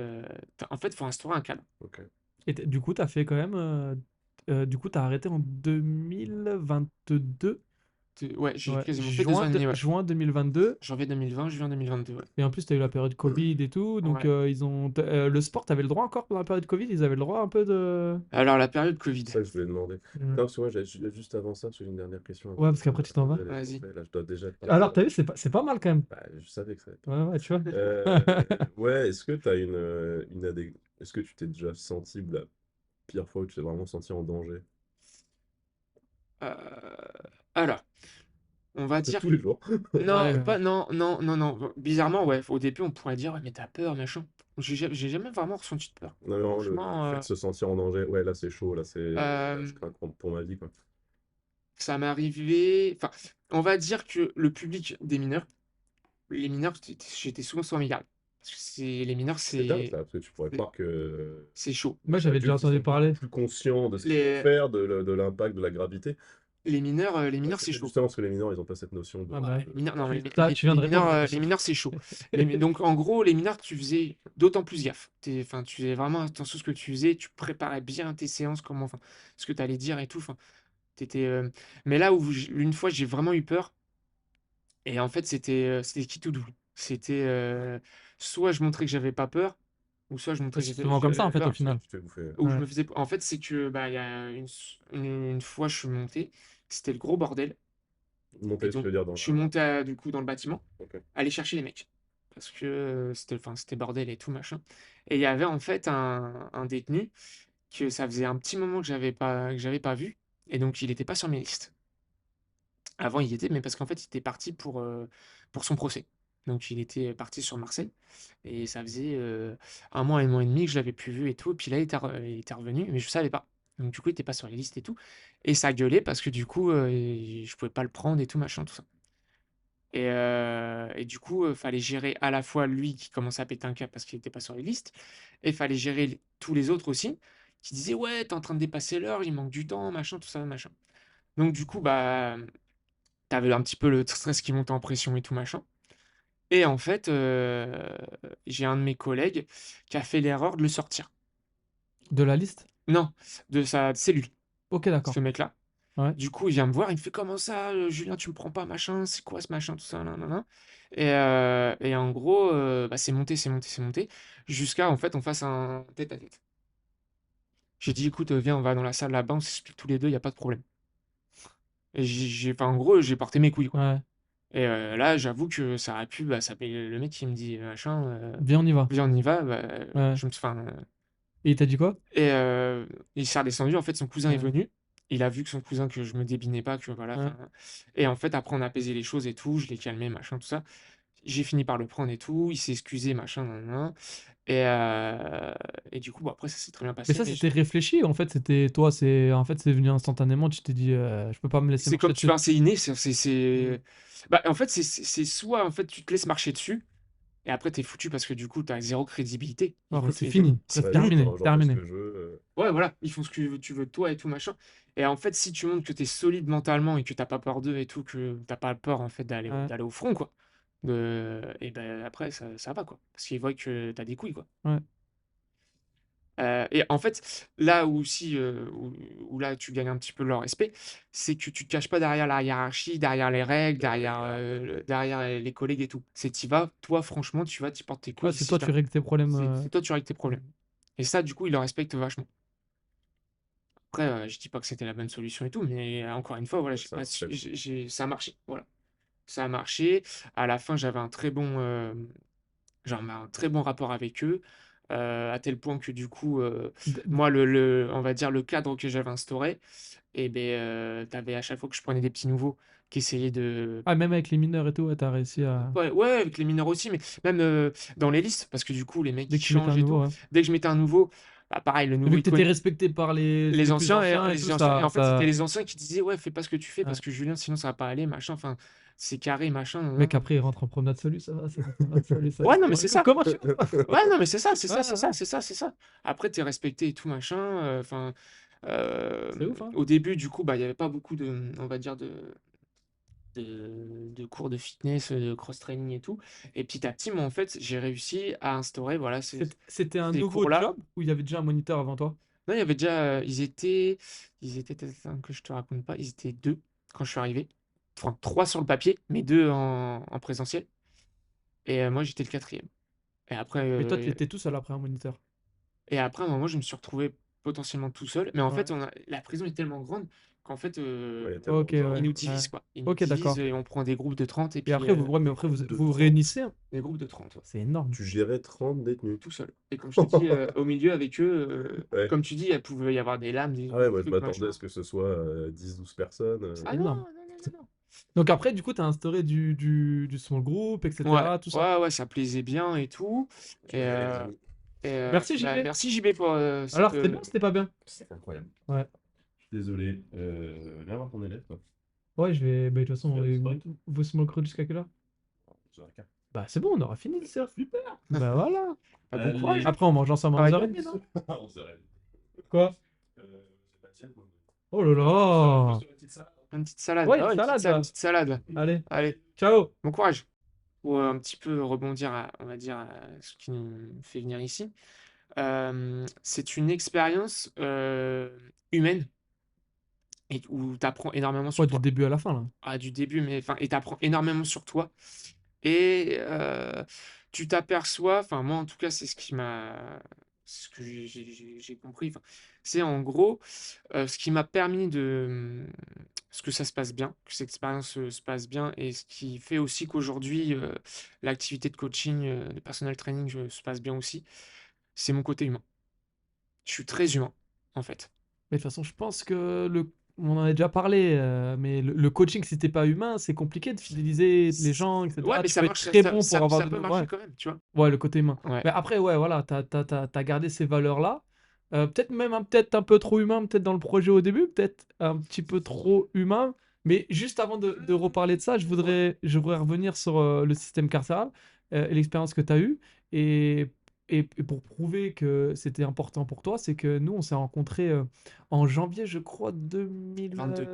en fait, il faut instaurer un cadre. Ok. Et du coup, t'as fait quand même. Du coup, t'as arrêté en 2022. Ouais, j'ai Ouais, quasiment fait 2 ans et demi, ouais. juin 2022. Janvier 2020, juin 2022, ouais. Et en plus, tu as eu la période Covid et tout. Donc, Ouais. le sport, tu avais le droit encore pendant la période Covid? Ils avaient le droit un peu de. Alors, la période Covid. C'est ça que je voulais demander. Mm. Non, parce que moi, juste avant ça, parce que j'ai une dernière question Ouais, parce qu'après, tu t'en vas. d'aller Vas-y. couper. Là, je dois déjà Alors, partir. t'as vu, c'est pas mal quand même. Bah, je savais que ça allait être Ouais, ouais, tu vois. ouais, est-ce que tu as est-ce que tu t'es déjà senti la pire fois où tu t'es vraiment senti en danger? Euh, Alors, on va dire. Tous les jours. Non, Ouais, pas, non, non, non, non. Bizarrement, ouais, au début, on pourrait dire, ouais, mais t'as peur, machin. J'ai jamais vraiment ressenti de peur. Non, mais vraiment, le Franchement, fait de se sentir en danger, ouais, là, c'est chaud, là, euh, je crains pour ma vie, quoi. ça m'est arrivé. Enfin, on va dire que le public des mineurs, les mineurs, j'étais souvent sans amical. Parce que les mineurs, C'est dingue, ça, parce que tu pourrais c'est croire que c'est chaud. moi, les j'avais déjà adultes, ils entendu sont beaucoup parler. plus conscients de ce qu'ils vont Les, faire, de l'impact, de la gravité. les Ouais, mineurs, c'est c'est peut-être chaud. justement parce que les mineurs, ils n'ont pas cette notion Ah bah, Les mineurs, non, mais tu viens de répondre à ta les question. mineurs, c'est chaud. Donc, en gros, les mineurs, tu faisais d'autant plus gaffe. Enfin, tu faisais vraiment attention à ce que tu faisais. Tu préparais bien tes séances, enfin, ce que tu allais dire et tout. Enfin, t'étais, mais là où une fois, j'ai vraiment eu peur. Et en fait, c'était qui tout double. C'était soit je montrais que j'avais pas peur, ou soit je montrais que C'est souvent comme ça, en j'avais fait, au peur. final. Tu te fais bouffer. Ou je Ouais. me faisais. En fait, c'est que bah, il y a une fois, je suis monté, c'était le gros bordel. Et Monter, tu donc, veux dire, dans je suis la... monté du coup dans le bâtiment, Ok. aller chercher les mecs. Parce que c'était bordel et tout, machin. Et il y avait en fait un détenu que ça faisait un petit moment que j'avais pas vu. Et donc, il n'était pas sur mes listes. Avant, il y était, mais parce qu'en fait, il était parti pour son procès. Donc, il était parti sur Marseille. Et ça faisait un mois et demi que je l'avais plus vu et tout. Et puis là, il était revenu, mais je savais pas. Donc, du coup, il était pas sur les listes et tout. Et ça gueulait parce que du coup, je pouvais pas le prendre et tout, machin, tout ça. Et du coup, fallait gérer à la fois lui qui commençait à péter un câble parce qu'il était pas sur les listes, et fallait gérer tous les autres aussi, qui disaient: «Ouais, t'es en train de dépasser l'heure, il manque du temps, machin, tout ça, machin». Donc du coup, bah, t'avais un petit peu le stress qui montait en pression et tout machin. Et en fait, j'ai un de mes collègues qui a fait l'erreur de le sortir. De la liste? Non, de sa cellule, Ok, d'accord. ce mec-là. Ouais. Du coup, il vient me voir, il me fait: «Comment ça, Julien, tu me prends pas, machin, c'est quoi ce machin, tout ça, nanana». Et en gros, bah, c'est monté, jusqu'à en fait on fasse un tête-à-tête. J'ai dit: «Écoute, viens, on va dans la salle là-bas, on s'explique tous les 2, il y a pas de problème». Et enfin, en gros, j'ai porté mes couilles, quoi. Ouais. Et là, j'avoue que ça aurait pu, bah, ça fait le mec qui me dit, machin, Viens, on y va. «Viens, on y va», bah, Ouais. je me suis enfin, Et il t'a dit quoi? et il s'est redescendu, en fait, son cousin est Ouais. venu. Il a vu que son cousin que je me débinais pas, que voilà, Ouais. enfin et en fait, après, on a apaisé les choses et tout, je l'ai calmé, machin, tout ça. J'ai fini par le prendre et tout, il s'est excusé, machin, nin nin nin et du coup, bah, après, ça s'est très bien Mais passé, ça, mais c'était réfléchi, en fait, c'était toi, c'est venu instantanément, tu t'es dit, «Je peux pas me laisser c'est marcher comme tu dessus». vois, c'est inné, Mmh. bah, en fait, c'est soit, en fait, tu te laisses marcher dessus et après, tu es foutu parce que du coup, tu as 0 crédibilité. Ils Après, vont c'est ils veulent fini, c'est c'est Ouais, fini, quoi. terminé, j'en fais ce terminé. que je veux. Ouais, voilà, ils font ce que tu veux de toi et tout machin et en fait, si tu montres que tu es solide mentalement et que tu as pas peur d'eux et tout, que tu as pas peur, en fait, Ouais, d'aller au front, quoi, et ben, après ça va, quoi, parce qu'ils voient que tu as des couilles, quoi. ouais. Et en fait, là où aussi, où là tu gagnes un petit peu leur respect, c'est que tu te caches pas derrière la hiérarchie, derrière les règles, Ouais, derrière, grave. derrière les collègues et tout. C'est tu vas, toi franchement, tu vas, tu portes tes Ouais, couilles, c'est si toi, tu tu règles tes problèmes, c'est toi, tu règles tes mmh. problèmes et ça, du coup, ils le respectent vachement. Après, je dis pas que c'était la bonne solution et tout, mais encore une fois, voilà, Ouais, j'ai c'est pas un su step, quoi. ça a marché, voilà. Ça a marché. À la fin, j'avais un très bon, genre, un très bon rapport avec eux, à tel point que du coup, D d moi on va dire le cadre que j'avais instauré et beh, tu avais à chaque fois que je prenais des petits nouveaux qui essayaient de Ah, même avec les mineurs et tout, ouais, tu réussi à ouais, ouais, avec les mineurs aussi, mais même, dans les listes, parce que du coup les mecs dès ils que tu mettais un changent et tout. nouveau, ouais. Dès que je mettais un nouveau, bah, pareil, le Et nouveau vu il que te tu étais conna respecté par les les plus anciens anciens et tout, les anciens et ça en fait, c'était ça les anciens qui disaient: «Ouais, fais pas ce que tu fais parce ouais. que Julien, sinon ça va pas aller, machin, enfin, c'est carré, machin, nin Mec, nin». après, il rentre en promenade: «Salut, ça va? Salut, Ouais, salut, non, mais comment c'est ça. comment tu vas?» Ouais, non, mais c'est ça, c'est Ouais, ça, c'est ouais, ça, ouais. c'est ça, c'est ça. Après, tu es respecté et tout machin, enfin, C'est ouf, hein? au début, du coup, bah, il y avait pas beaucoup de, on va dire de cours de fitness, de cross training et tout et petit à petit, moi, en fait, j'ai réussi à instaurer, voilà, C'était un ces nouveau cours-là. job ou il y avait déjà un moniteur avant toi? Non, il y avait déjà, ils étaient attends que je te raconte pas, ils étaient 2 quand je suis arrivé. Enfin 3 sur le papier, mais 2 en présentiel et moi, j'étais le 4e et après, Mais toi, tu étais tout seul après un moniteur? à un moment, je me suis retrouvé potentiellement tout seul, mais en fait, Ouais. la prison est tellement grande qu'en fait, Ouais, il y a tellement OK, de ils gens. ouais, nous ouais. divisent, quoi. Ils nous OK, divisent d'accord. et on prend des groupes de 30 et Et puis, après vous ouais, mais Des après vous groupes de vous 30. réunissez, hein? des groupes de 30, ouais, C'est énorme. Tu gérais 30 détenus. tout seul et comme je te dis, au milieu avec eux, Ouais. comme tu dis, il pouvait y avoir des lames, Ah ouais, des moi je trucs, m'attendais à machin. ce que ce soit 10-12 personnes. C'est Ah non, énorme. non, non, non, C'est non. donc après, du coup, tu as instauré du small group et Ouais, cetera, tout ça? ouais, ouais, ça plaisait bien et tout Tu et m'as gagné des amis. Merci bah, JB. merci JB pour, Alors, cette, c'était bien ou c'était pas bien? C'est incroyable. Ouais. Je suis désolé. Viens voir ton élève, toi. Ouais, je vais bah, de toute façon, Tu vas disparaître, toi. vous small crew jusqu'à quelle heure? Sur la carte. Bah, c'est bon, on aura fini d'ici là. Super! Bah, voilà. bah, bon courage, Allez. hein. Après, on mange ensemble à Travaille bien. 11h30, non? On s'arrête. Quoi? C'est pas tienne, moi. Oh là là! Juste une petite salade. Une petite salade, Ouais, bah une ouais, salade une là. petite salade, ouais. Allez, Allez, ciao! bon courage. Pour, un petit peu rebondir à on va dire, à ce qui nous fait venir ici, c'est une expérience, humaine et où tu apprends énormément sur Ouais, du toi. début à la fin là. Ah, du début, mais enfin et tu apprends énormément sur toi et tu t'aperçois enfin moi en tout cas c'est ce que j'ai compris, enfin, c'est en gros, ce qui m'a permis de, ce que ça se passe bien, que cette expérience, se passe bien et ce qui fait aussi qu'aujourd'hui, l'activité de coaching, de personal training, se passe bien aussi, c'est mon côté humain. Je suis très humain, en fait. Mais de toute façon, je pense que on en a déjà parlé, mais le coaching, si t'es pas humain, c'est compliqué de fidéliser les gens, Ouais, etc. mais Tu ça peux être marche, très bon pour avoir ça de peut nouveaux. marcher Ouais, quand même, tu vois? ouais, le côté humain. Ouais. Mais après, ouais, voilà, t'as gardé ces valeurs-là. Peut-être même peut-être un peu trop humain, peut-être dans le projet au début, peut-être un petit peu trop humain. Mais juste avant de reparler de ça, je voudrais revenir sur le système carcéral et l'expérience que tu as eue. Et, et pour prouver que c'était important pour toi, c'est que nous, on s'est rencontrés en janvier, je crois, 22.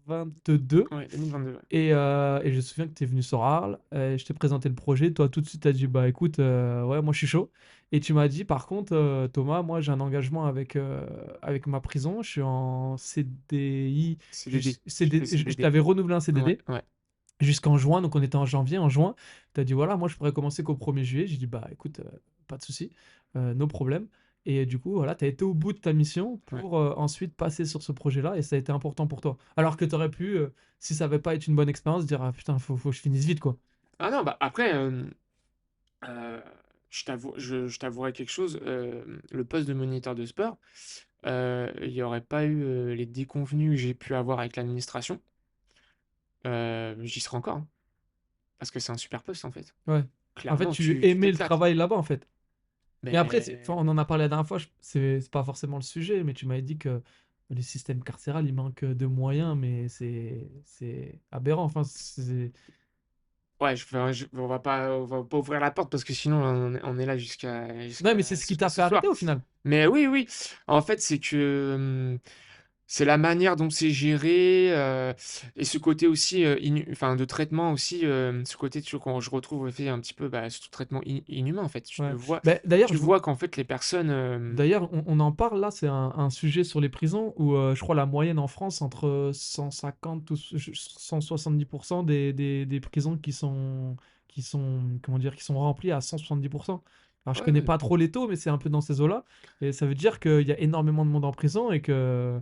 2022. Ouais, 2022, ouais. Et je me souviens que tu es venu sur Arles, je t'ai présenté le projet. Toi, tout de suite, tu as dit: «Bah, écoute, ouais, moi, je suis chaud». Et tu m'as dit: «Par contre, Thomas, moi, j'ai un engagement avec ma prison. Je suis en CDI CDD. CD J'étais je CDD. t'avais renouvelé un Ouais, CDD ouais. jusqu'en juin», donc on était en janvier. En juin, tu as dit: «Voilà, moi, je pourrais commencer qu'au 1er juillet». J'ai dit: «Bah, écoute, pas de souci, no problème». Et du coup, voilà, tu as été au bout de ta mission Ouais. pour ensuite passer sur ce projet-là et ça a été important pour toi. Alors que tu aurais pu, si ça avait pas été une bonne expérience, dire ah putain, faut que je finisse vite quoi. Ah non, bah après, je t'avouerai quelque chose, le poste de moniteur de sport, il y aurait pas eu, les déconvenues que j'ai pu avoir avec l'administration, j'y serais encore, hein. Parce que c'est un super poste, en fait. Ouais. En fait, Clairement, tu tu aimais le t'éclates. travail là-bas en fait. Mais après, enfin, Mais on en a parlé la dernière fois, c'est pas forcément le sujet, mais tu m'avais dit que le système carcéral, il manque de moyens, mais c'est aberrant. Enfin, ouais, on va pas ouvrir la porte parce que sinon on est là non, mais jusqu'à c'est ce qui ce t'a fait ce soir. arrêter au final. Mais oui, oui, en fait, c'est que, c'est la manière dont c'est géré, et ce côté aussi, enfin de traitement aussi, ce côté je retrouve fait un petit peu, bah, ce traitement inhumain en fait. Ouais. Bah, d'ailleurs, Tu vois qu'en fait les personnes, d'ailleurs, on en parle là, c'est un sujet sur les prisons où je crois la moyenne en France entre 150 ou 170% des prisons comment dire, qui sont remplies à 170%. Alors je ouais, connais ouais. pas trop les taux, mais c'est un peu dans ces eaux-là. Et ça veut dire qu'il y a énormément de monde en prison et que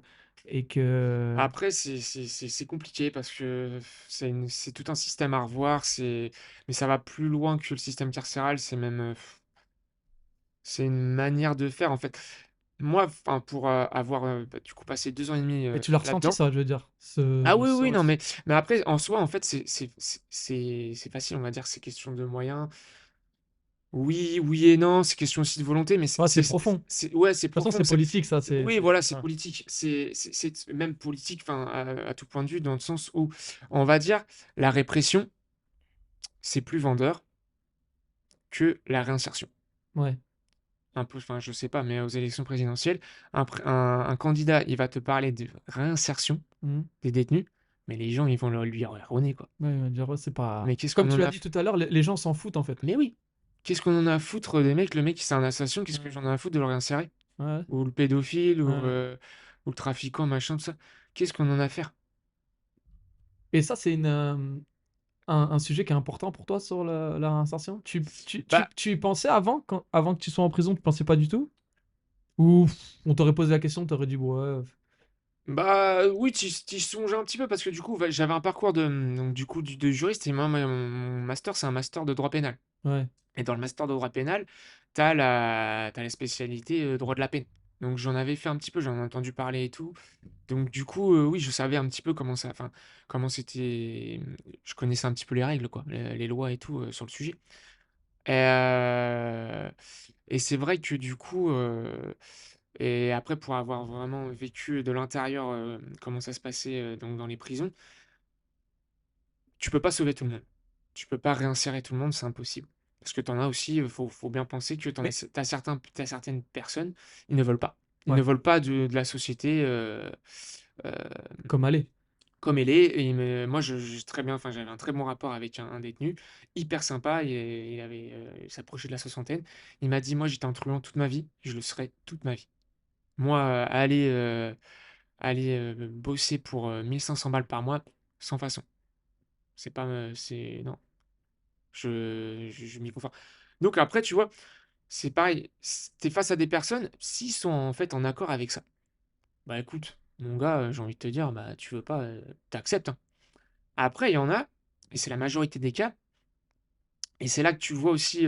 Après c'est compliqué parce que c'est tout un système à revoir, mais ça va plus loin que le système carcéral, c'est même, c'est une manière de faire en fait. Moi, enfin pour, avoir, bah, du coup passé 2 ans et demi, et tu l'as ressenti là-dedans. ça, je veux dire, Ah ce, oui, ce oui, non, rush. mais après, en soi, en fait, c'est facile, on va dire, c'est question de moyens. Oui, oui et non, c'est question aussi de volonté, mais Ouais, c'est profond. De ouais, c'est toute façon, profond. c'est politique, ça. Oui, voilà, c'est Ouais. politique. C'est même politique, enfin, à tout point de vue, dans le sens où, on va dire, la répression, c'est plus vendeur que la réinsertion. Ouais. Un peu, enfin, je sais pas, mais aux élections présidentielles, un candidat, il va te parler de réinsertion Mhm. des détenus, mais les gens, ils vont lui ronner, quoi. Ouais, il va dire, ouais, c'est pas. Mais qu'est-ce Comme qu'on tu en l'as a dit tout à l'heure, les gens s'en foutent en fait. Mais oui! Qu'est-ce qu'on en a à foutre des mecs? Le mec, c'est un assassin, qu'est-ce que Ouais. j'en ai à foutre de le réinsérer? Ouais. Ou le pédophile, Ouais. ou le trafiquant, machin, tout ça. Qu'est-ce qu'on en a à faire? Et ça, c'est un sujet qui est important pour toi sur la réinsertion? Bah, Tu y pensais avant, avant que tu sois en prison, tu pensais pas du tout? Ou on t'aurait posé la question, t'aurais dit ouais. oui, t'y songes un petit peu parce que du coup, j'avais un parcours donc, du coup, de juriste et moi, mon master, c'est un master de droit pénal. Ouais. Et dans le master de droit pénal, t'as la spécialité droit de la peine. Donc j'en avais fait un petit peu, j'en ai entendu parler et tout. Donc du coup, oui, je savais un petit peu enfin, comment c'était. Je connaissais un petit peu les règles, quoi, les lois et tout sur le sujet. Et, et c'est vrai que du coup, et après pour avoir vraiment vécu de l'intérieur comment ça se passait donc dans les prisons, tu peux pas sauver tout le monde. Tu peux pas réinsérer tout le monde, c'est impossible. Parce que tu en as aussi, faut bien penser que Mais t'as certaines personnes, ils ne veulent pas. Ils ouais, ne veulent pas de la société euh, comme aller. comme elle est. Et moi, très bien, enfin, j'avais un très bon rapport avec un détenu, hyper sympa. Il s'approchait de la soixantaine. Il m'a dit, moi, j'étais un truand toute ma vie, je le serai toute ma vie. Moi, aller bosser pour 1500 balles par mois, sans façon. C'est pas, non. Je m'y conforme. Donc après, tu vois, c'est pareil. T'es face à des personnes, s'ils sont en fait en accord avec ça, bah écoute, mon gars, j'ai envie de te dire, bah tu veux pas, t'acceptes, hein. Après, il y en a, et c'est la majorité des cas, et c'est là que tu vois aussi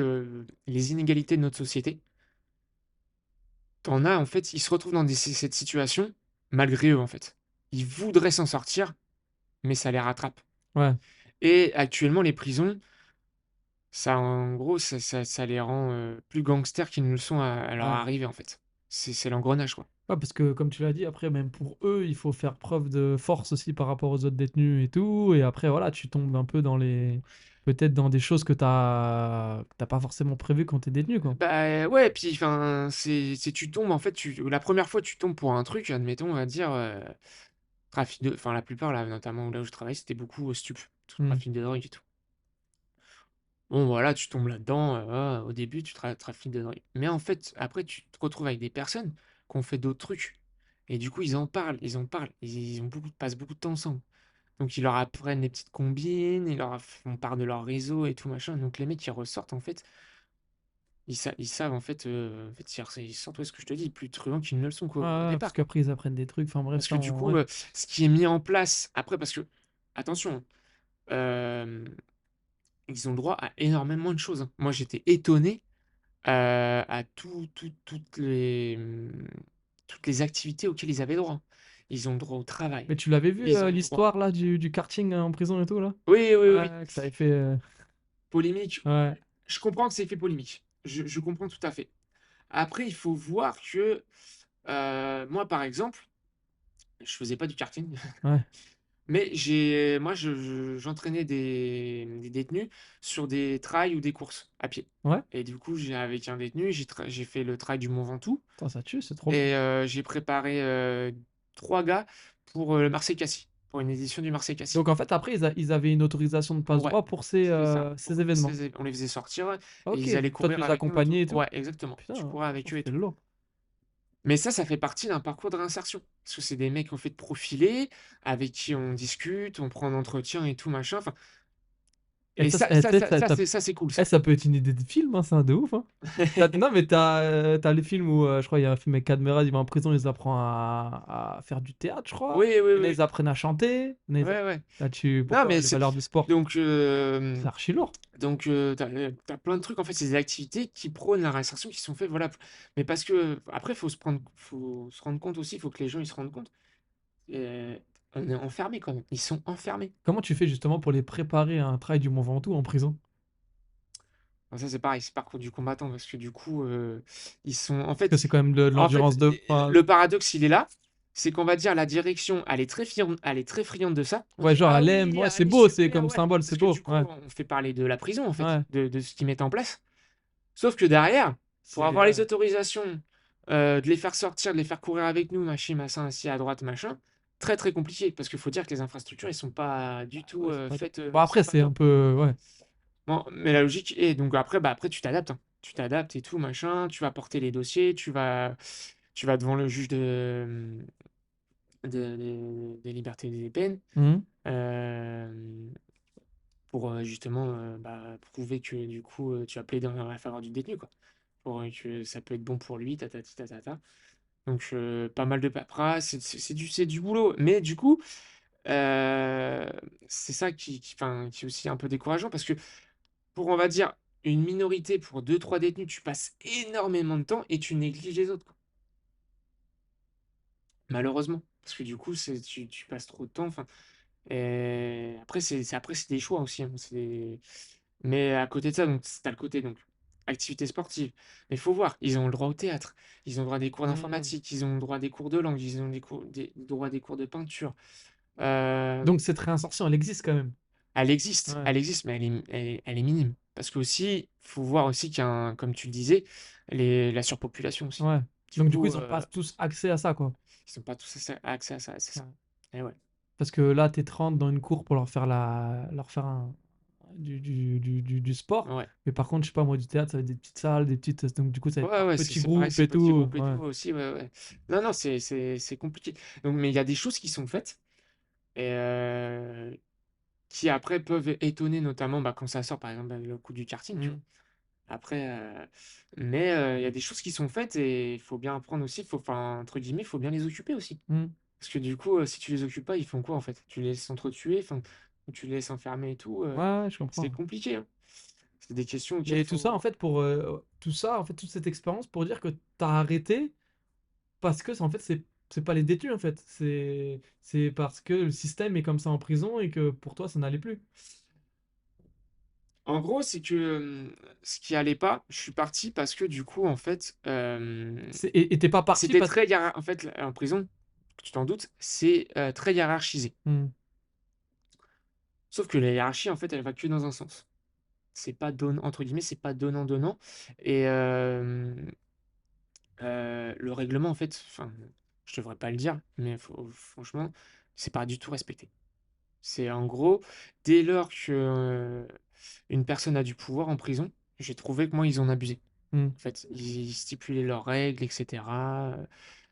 les inégalités de notre société. T'en as, en fait, ils se retrouvent dans cette situation malgré eux, en fait. Ils voudraient s'en sortir, mais ça les rattrape. Ouais. Et actuellement, les prisons, ça, en gros, ça les rend plus gangsters qu'ils ne le sont à leur Ouais. arrivée, en fait. C'est l'engrenage, quoi. Ouais, parce que comme tu l'as dit, après, même pour eux, il faut faire preuve de force aussi par rapport aux autres détenus et tout. Et après, voilà, tu tombes un peu peut-être dans des choses que t'as pas forcément prévues quand t'es détenu, quoi. Bah ouais, puis enfin, tu tombes, en fait, la première fois, tu tombes pour un truc, admettons, on va dire, trafic de, enfin, la plupart, là, notamment là où je travaille, c'était beaucoup stup, tout Hmm. trafic de drogue et tout. Bon, voilà, tu tombes là-dedans, au début, tu trafiques de drogue. Mais en fait, après, tu te retrouves avec des personnes qui ont fait d'autres trucs. Et du coup, ils passent beaucoup de temps ensemble. Donc, ils leur apprennent les petites combines, ils leur font part de leur réseau et tout machin. Donc, les mecs, ils ressortent, en fait, Ils savent en fait, c'est sans toi ce que je te dis, plus truands qu'ils ne le sont quoi, au Ouais, parce départ. qu'après ils apprennent des trucs. Enfin bref, Parce que ça, du coup, ouais. ce qui est mis en place après, parce que attention, euh, ils ont le droit à énormément de choses, hein. Moi, j'étais étonné à toutes les activités auxquelles ils avaient droit. Ils ont le droit au travail. Mais tu l'avais vu Ils ont le droit. l'histoire là du karting en prison et tout là? Oui, oui, oui. Ouais, que ça avait fait. Polémique. Ouais. Je comprends que c'est fait polémique. Je comprends tout à fait. Après, il faut voir que moi, par exemple, je faisais pas du karting, Ouais. mais j'entraînais des détenus sur des trails ou des courses à pied. Ouais. Et du coup, avec un détenu, j'ai fait le trail du Mont Ventoux Putain, ça tue, c'est trop bien. et j'ai préparé 3 gars pour le Marseille-Cassis, pour une édition du Marseille-Cassis. Donc en fait, après, ils avaient une autorisation de passe Ouais, droit pour ces, c'est ça. ces événements. On les faisait sortir et Ok. ils allaient Toi, tu courir les avec nous et tout. accompagnais et tout? Ouais, exactement. Tu Putain, courais avec eux et c'est tout. lourd. Mais ça fait partie d'un parcours de réinsertion. Parce que c'est des mecs qu'on fait de profilés, avec qui on discute, on prend un entretien et tout, machin. Enfin, Et et ça, c'est cool, eh, ça. ça peut être une idée de film, hein, c'est un de ouf. Hein. Non, mais t'as les films où, je crois, il y a un film avec Cadmerade, il va en prison, ils apprennent à faire du théâtre, je crois. Oui, oui, Et là, oui. ils apprennent à chanter. Là, Ouais, ouais. là, Non, pourquoi? mais Les valeurs du sport. donc, C'est archi lourd. t'as plein de trucs, en fait, c'est des activités qui prônent la réinsertion, qui sont faites, voilà. Mais parce que, après, faut se rendre compte aussi, il faut que les gens, ils se rendent compte. euh, on est enfermés quand même. Ils sont enfermés. Comment tu fais justement pour les préparer à un travail du Mont Ventoux en prison? Alors ça, c'est pareil, c'est parcours du combattant, parce que du coup, ils sont. Parce que c'est quand même de En fait, l'endurance de. Enfin, le paradoxe, il est là. C'est qu'on va dire la direction, elle est très friande de ça. On ouais, dit, genre, ah elle oui, aime. Ouais, c'est allez, beau, c'est super, comme ouais. symbole, c'est Parce que beau. du coup, Ouais, on fait parler de la prison, en fait, ouais. de ce qu'ils mettent en place. Sauf que derrière, pour C'est. avoir les Ouais. autorisations, de les faire sortir, de les faire courir avec nous, machin, machin, assis à droite, machin, très très compliqué. Parce qu'il faut dire que les infrastructures, elles sont pas du tout Ouais, c'est pas top. faites, Bon, sont après, pas c'est un top. peu. Ouais. Bon, mais la logique est, donc après, après tu t'adaptes, hein. Tu t'adaptes et tout, machin, tu vas porter les dossiers, tu vas devant le juge des libertés et des peines, Mhm. euh, pour justement prouver que du coup tu as plaidé en la faveur du détenu, quoi. Pour que ça peut être bon pour lui, tatati tatata. Donc pas mal de paperasse, c'est du boulot. Mais du coup, euh, c'est ça qui est aussi un peu décourageant parce que pour, on va dire, une minorité, pour deux trois détenus, tu passes énormément de temps et tu négliges les autres, quoi. Malheureusement. Parce que du coup, tu passes trop de temps. Enfin, et après, c'est des choix aussi, hein. Mais à côté de ça, donc, t'as le côté donc, activité sportive. Mais il faut voir, ils ont le droit au théâtre, ils ont le droit à des cours Mhm. d'informatique, ils ont le droit à des cours de langue, ils ont le droit à des cours de peinture. Donc, cette réinsertion, elle existe quand même. Ouais. Elle existe, mais elle est minime. Parce que aussi, faut voir aussi qu'il y a comme tu le disais, la surpopulation aussi. Ouais. Du Donc, du coup, coup, ils ont pas tous accès à ça, quoi. ils n'ont pas tous accès à ça, c'est ça. Ouais. Et ouais. Parce que là, t'es 30 dans une cour pour leur faire du sport. Ouais. Mais par contre, je sais pas, moi, du théâtre, ça va être des petites salles, des petites. Donc, du coup, ça va être Ouais, par ouais, petits c'est pareil, groupes c'est et petit tout. groupe et Ouais. tout aussi, ouais, ouais. Non, non, c'est compliqué. Donc, mais il y a des choses qui sont faites et qui après peuvent étonner, notamment quand ça sort, par exemple, le coup du karting, tu vois. Mm. Après, mais il y a des choses qui sont faites et il faut bien apprendre aussi, enfin, entre guillemets, il faut bien les occuper aussi. Mm. Parce que du coup, si tu les occupes pas, ils font quoi en fait? Tu les laisses s'entretuer, enfin, ou tu les laisses enfermer et tout, Ouais, ouais, je c'est comprends. compliqué, hein. C'est des questions auxquelles il Mais tout ça, en faut. fait, tout ça, en fait, toute cette expérience pour dire que t'as arrêté parce que, en fait, c'est pas les détenus, en fait. C'est parce que le système est comme ça en prison et que pour toi, ça n'allait plus. En gros, c'est que ce qui allait pas, je suis parti parce que du coup, en fait, Et t'es pas parti c'était parce. très en fait, en prison, tu t'en doutes, c'est très hiérarchisé. Mm. Sauf que la hiérarchie, en fait, elle va que dans un sens. C'est pas donnant, entre guillemets, c'est pas donnant-donnant. Et le règlement, en fait, enfin, je devrais pas le dire, mais franchement, c'est pas du tout respecté. C'est en gros, dès lors que une personne a du pouvoir en prison, j'ai trouvé que moi, ils en abusaient. Mm. En fait, ils stipulaient leurs règles, etc.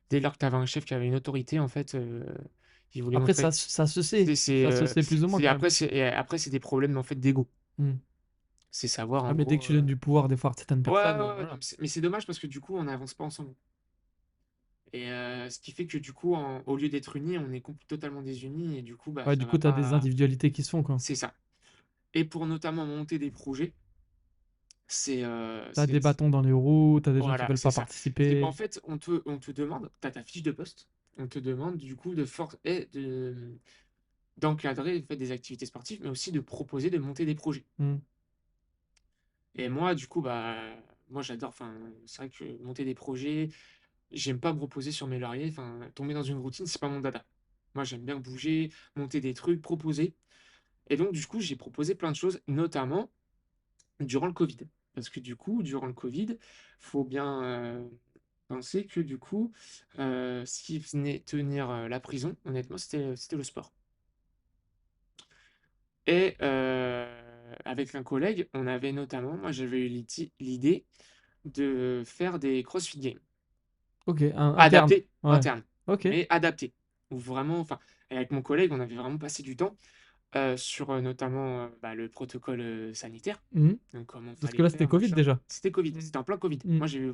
Dès lors que tu avais un chef qui avait une autorité, en fait, il voulait Après, montrer. ça se sait. C'est, c'est, Ça se euh, sait plus ou moins c'est- quand même. après, c'est, et après, c'est des problèmes en fait d'ego. Mm. C'est savoir, Ah, en mais dès que gros. tu donnes du pouvoir des fois à certaines Ouais, ouais, personnes, ouais, non, voilà. mais c'est dommage parce que du coup, on n'avance pas ensemble. Et ce qui fait que du coup, au lieu d'être unis, on est totalement désunis et du coup, bah, Ouais, ça du va coup, t'as des pas. individualités qui se font, quoi. C'est ça. Et pour notamment monter des projets, c'est T'as des bâtons dans les roues, t'as des gens qui voilà, veulent c'est pas ça. C'est qu'en participer. fait, on te demande, tu as ta fiche de poste, on te demande du coup d'encadrer en fait, des activités sportives, mais aussi de proposer de monter des projets. Hmm. Et moi, du coup, bah, moi j'adore, enfin, c'est vrai que monter des projets, j'aime pas me reposer sur mes lauriers, enfin, tomber dans une routine, c'est pas mon dada. Moi, j'aime bien bouger, monter des trucs, proposer. Et donc, du coup, j'ai proposé plein de choses, notamment durant le Covid. Parce que du coup, durant le Covid, faut bien penser que du coup, ce qui venait tenir la prison, honnêtement, c'était le sport. Et avec un collègue, on avait notamment, moi j'avais eu l'idée de faire des CrossFit Games. Ok, interne. Adaptés, Ouais. internes, Ok. mais adaptés. Ou vraiment, enfin, et avec mon collègue, on avait vraiment passé du temps sur notamment bah, le protocole sanitaire. Mhm. Donc, comment Parce fallait que là, c'était faire, Covid machin. déjà. C'était Covid, c'était en plein Covid. Hmm. Moi, j'ai eu.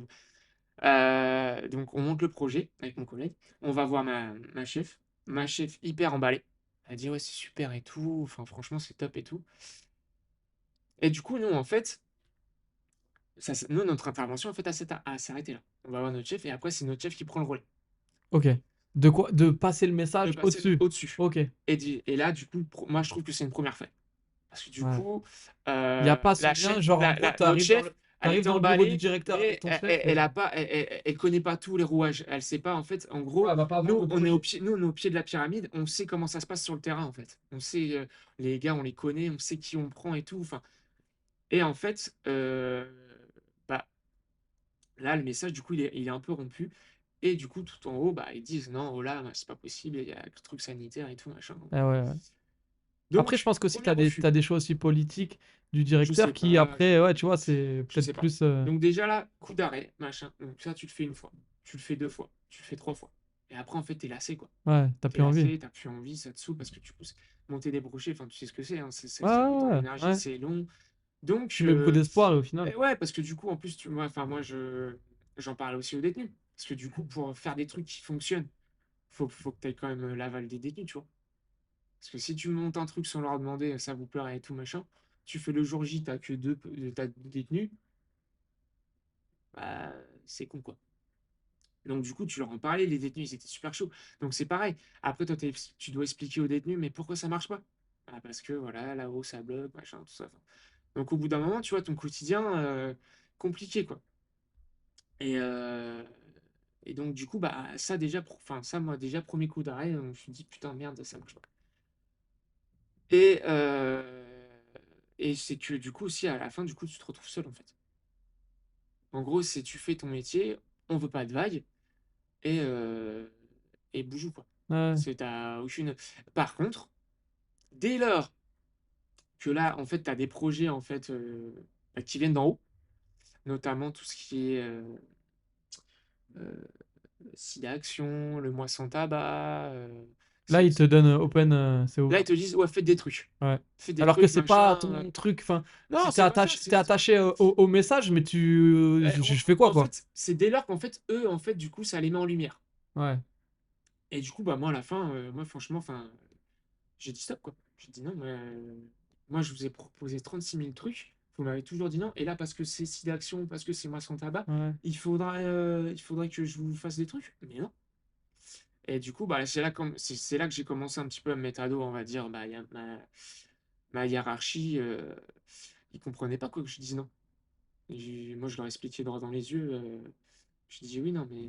Donc, on monte le projet avec mon collègue. On va voir ma chef. Ma chef, hyper emballée. Elle dit, ouais, c'est super et tout. Enfin, franchement, c'est top et tout. Et du coup, nous, en fait, nous, notre intervention, en fait, elle s'est arrêtée là. On va voir notre chef et après, c'est notre chef qui prend le relais. Ok. De quoi? De passer le De message passer au-dessus. au-dessus. Ok. Et là, du coup, moi, je trouve que c'est une première fois. Parce que du Ouais. coup, Il n'y a pas ce la lien, chef, genre en gros, notre chef, elle t'arrives était dans le bureau du emballée, directeur avec mais ton chef et... elle connaît pas tous les rouages. Elle sait pas, en fait, en Ouais, gros, elle va pas avoir nous, de on est au projet. pied, nous, on est au pied de la pyramide, on sait comment ça se passe sur le terrain, en fait. On sait, les gars, on les connaît, on sait qui on prend et tout. Enfin, et en fait, bah, là, le message, du coup, il est un peu rompu. Et du coup, tout en haut, bah, ils disent non, oh là, c'est pas possible, il y a le truc sanitaire et tout, machin. Ah ouais, ouais. Après, je Donc, pense qu'aussi, premier refus. t'as des choix aussi politiques du Je directeur sais qui, pas, après, ouais, tu vois, c'est je peut-être sais pas. plus... Donc déjà là, coup d'arrêt, machin. Donc ça, tu le fais une fois. Tu le fais deux fois. Tu le fais trois fois. Et après, en fait, t'es lassé, quoi. Ouais, t'as T'es plus envie. lassé, t'as plus envie, ça te saoule parce que tu pousses. Monter des brochets, enfin, tu sais ce que c'est, hein, Ouais, ça coûte en ouais, énergie, ouais. c'est long. Donc, Tu mets beaucoup d'espoir et au final... ouais, parce que du coup, en plus, enfin, j'en parlais aussi aux détenus. Parce que du coup, pour faire des trucs qui fonctionnent, faut que t'aies quand même l'aval des détenus, tu vois. Parce que si tu montes un truc sans leur demander, ça vous plairait et tout, machin, tu fais le jour J, t'as deux détenus, bah, c'est con, quoi. Donc, du coup, tu leur en parlais, les détenus, ils étaient super chauds. Donc, c'est pareil. Après, toi, tu dois expliquer aux détenus, mais pourquoi ça marche pas? Ah, parce que, voilà, là-haut, ça bloque, machin, tout ça. Enfin, donc, au bout d'un moment, tu vois, ton quotidien, compliqué, quoi. Et, euh, et donc, du coup, bah, ça, déjà, enfin, ça, moi, déjà, premier coup d'arrêt, je me suis dit, putain, merde, ça marche pas. Et, et c'est que, du coup, aussi, à la fin, du coup, tu te retrouves seul, en fait. En gros, c'est tu fais ton métier, on veut pas de vagues, et, euh, et bougou, quoi. Ouais. C'est t'as aucune. Par contre, dès lors que là, en fait, tu as des projets en fait bah, qui viennent d'en haut, notamment tout ce qui est euh, SIDA Action, le mois sans tabac. Là, ils te donnent open, c'est Là, ils ouvert. te disent, ouais, faites des trucs. Ouais. Faites des Alors que trucs, c'est pas machin. ton truc, enfin, Non, c'est pas ça. t'es attaché au message, mais je fais quoi, En quoi? fait, c'est dès lors qu'en fait, eux, en fait, du coup, ça les met en lumière. Ouais. Et du coup, bah, moi, à la fin, moi, franchement, enfin, j'ai dit stop, quoi. J'ai dit non, moi, je vous ai proposé 36 000 trucs. Vous m'avez toujours dit non. Et là, parce que c'est site d'action, parce que c'est moi sans tabac, Ouais. il faudrait que je vous fasse des trucs. Mais non. Et du coup, bah, c'est là que j'ai commencé un petit peu à me mettre à dos, on va dire. Bah, ma hiérarchie, ils comprenaient pas quoi que je dise non. Moi, je leur expliquais droit dans les yeux. Je dis oui, non, mais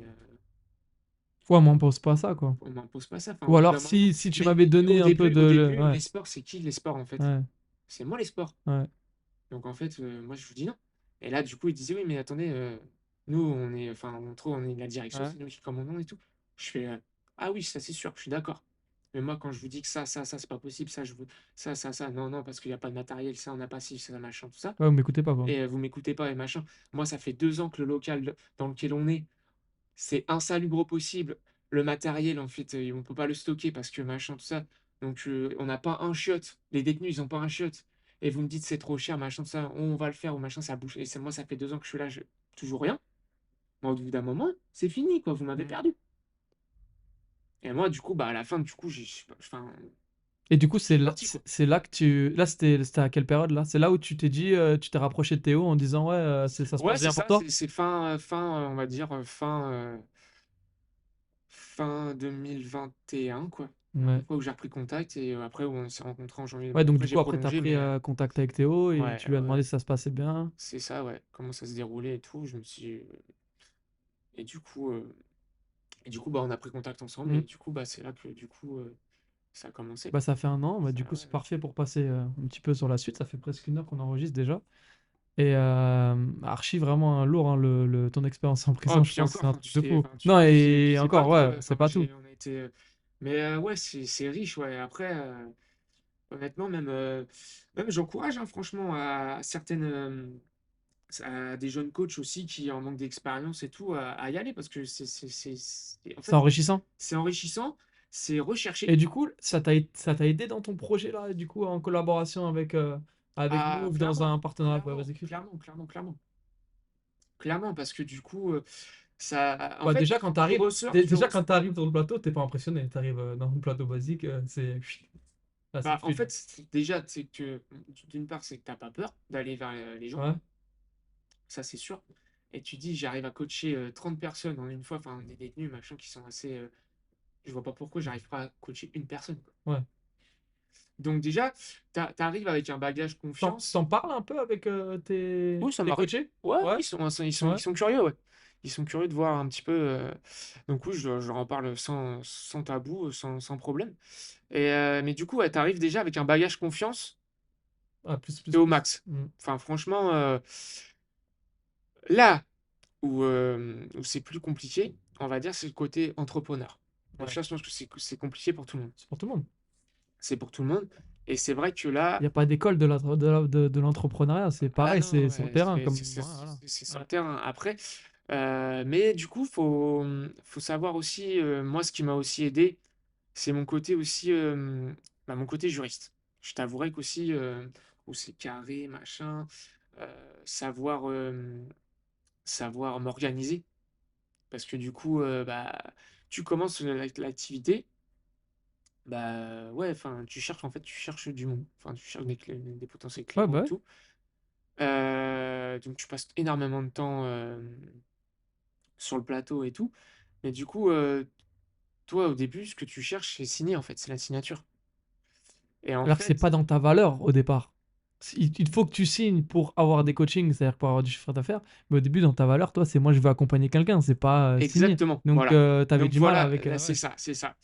Ouais, moi, on pose pas ça, quoi. on m'impose pas ça. Enfin, au Ou bout alors, d'un moment. si tu Mais m'avais donné un peu au de... début, Ouais, les sports, c'est qui les sports en fait? ouais, C'est moi les sports. ouais. Donc en fait, moi je vous dis non. Et là, du coup, il disait oui, mais attendez, nous, enfin, on est de la direction, Ouais. c'est nous qui commandons et tout. Je fais ah oui, ça c'est sûr, je suis d'accord. Mais moi, quand je vous dis que ça, c'est pas possible, ça, je veux ça, non, non, parce qu'il n'y a pas de matériel, ça, on n'a pas ci, ça, machin, tout ça. Ouais, vous m'écoutez pas, quoi. Et vous m'écoutez pas et machin. Moi, ça fait 2 ans que le local dans lequel on est, c'est insalubre au possible. Le matériel, en fait, on peut pas le stocker parce que machin, tout ça. Donc, on n'a pas un chiotte. Les détenus, ils ont pas un chiotte. et vous me dites c'est trop cher, machin, ça, on va le faire ou machin, ça bouge. Et moi, ça fait 2 ans que je suis là, toujours rien. Moi, au bout d'un moment, c'est fini, quoi, vous m'avez perdu. Et moi, du coup, bah, à la fin, du coup, enfin, Et du coup, je suis parti, quoi. c'est là que tu. Là, c'était à quelle période là? C'est là où tu t'es dit, tu t'es rapproché de Théo en disant, ouais, ça se Ouais, passe c'est bien pour ça, toi? c'est on va dire, fin 2021, quoi. À Ouais. peu près où j'ai repris contact et après où on s'est rencontrés en janvier. Ouais, Bon, donc après, du j'ai coup, après, t'as prolongé, pris mais contact avec Théo et ouais, tu lui as ouais, demandé si ça se passait bien. c'est ça, ouais. Comment ça se déroulait et tout. Je me suis. Et du coup, bah, on a pris contact ensemble Mm. et du coup, bah, c'est là que du coup, ça a commencé, Bah, quoi. ça fait un an. Bah, Ça, du coup, c'est ouais. parfait pour passer un petit peu sur la suite. Ça fait presque 1 heure qu'on enregistre déjà. Et archi vraiment lourd, hein, ton expérience en Oh, prison, je puis pense, encore, c'est un enfin, truc de fou. enfin, Non, tu et sais pas encore, tout, ouais, c'est enfin, pas tout. on a été, mais ouais, c'est riche, ouais. Après, honnêtement, même j'encourage, hein, franchement, à certaines, à des jeunes coachs aussi qui en manquent d'expérience et tout, à y aller parce que en C'est fait, enrichissant. c'est enrichissant, c'est recherché. Et du coup, ça t'a aidé dans ton projet là, du coup, en collaboration avec Ah, Move dans clairement, un partenariat. Ouais, vas-y, crie. clairement, parce que du coup, ça, en Bah, fait, déjà, quand tu t'arrives, ressors, tu déjà, ressors. quand t'arrives sur le plateau, t'es pas impressionné. T'arrives dans un plateau basique, c'est ah, c'est Bah, en fluide. fait, déjà, c'est que, d'une part, c'est que t'as pas peur d'aller vers les gens, Ouais. ça c'est sûr. Et tu dis, j'arrive à coacher 30 personnes en une fois, enfin, des détenus, machin, qui sont assez. Je vois pas pourquoi j'arrive pas à coacher une personne, quoi. Ouais. Donc, déjà, t'arrives avec un bagage T'en confiance. parles un peu avec Oui, ça tes m'arrive. coachés? Ouais, Ouais. ils Ouais. sont curieux, ouais. Ils sont curieux de voir un petit peu. Donc, oui, je leur en parle sans tabou, sans problème. Mais du coup, ouais, t'arrives déjà avec un bagage confiance Ah, plus, plus, et au plus. max. Mm. Enfin, franchement, là où c'est plus compliqué, on va dire, c'est le côté entrepreneur. Et Ouais. ça, je pense que c'est compliqué pour tout le monde. C'est pour tout le monde. C'est pour tout le monde. Et c'est vrai que Il n'y là, a pas d'école de l'entrepreneuriat. C'est ah pareil, non, c'est sur le ouais, terrain. Comme... Ouais, voilà. c'est sur Ouais. le terrain. Après, mais du coup, faut savoir aussi, moi, ce qui m'a aussi aidé, c'est mon côté aussi, bah, mon côté juriste. Je t'avouerai qu'aussi, où c'est carré, machin, savoir, savoir m'organiser. Parce que du coup, bah, tu commences l'activité, bah ouais, enfin, tu cherches du monde. Enfin, tu cherches des potentiels Ouais, clients bah et ouais. tout. Donc tu passes énormément de temps sur le plateau et tout. Mais du coup, toi, au début, ce que tu cherches, c'est signer, en fait, c'est la signature. Et en Alors que c'est fait, pas dans ta valeur au départ. Il faut que tu signes pour avoir des coachings, c'est-à-dire pour avoir du chiffre d'affaires. Mais au début, dans ta valeur, toi, c'est moi, je veux accompagner quelqu'un, c'est pas signer. exactement, Donc, voilà. t'avais Donc du mal voilà, avec. là, c'est Ouais. ça, c'est ça.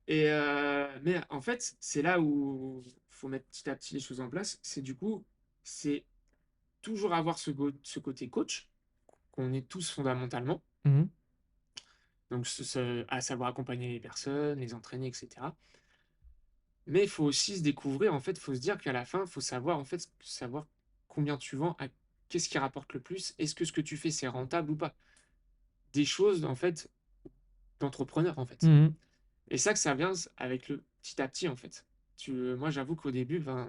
Mais en fait, c'est là où faut mettre petit à petit les choses en place. C'est du coup, c'est toujours avoir ce côté coach, qu'on est tous fondamentalement. Mhm. Donc, à savoir accompagner les personnes, les entraîner, etc. Mais il faut aussi se découvrir, en fait, il faut se dire qu'à la fin, il faut savoir, en fait, savoir combien tu vends, qu'est-ce qui rapporte le plus, est-ce que ce que tu fais, c'est rentable ou pas. Des choses, en fait, d'entrepreneur, en fait. Mhm. Et ça, que ça vient avec le petit à petit, en fait. Moi, j'avoue qu'au début, ben,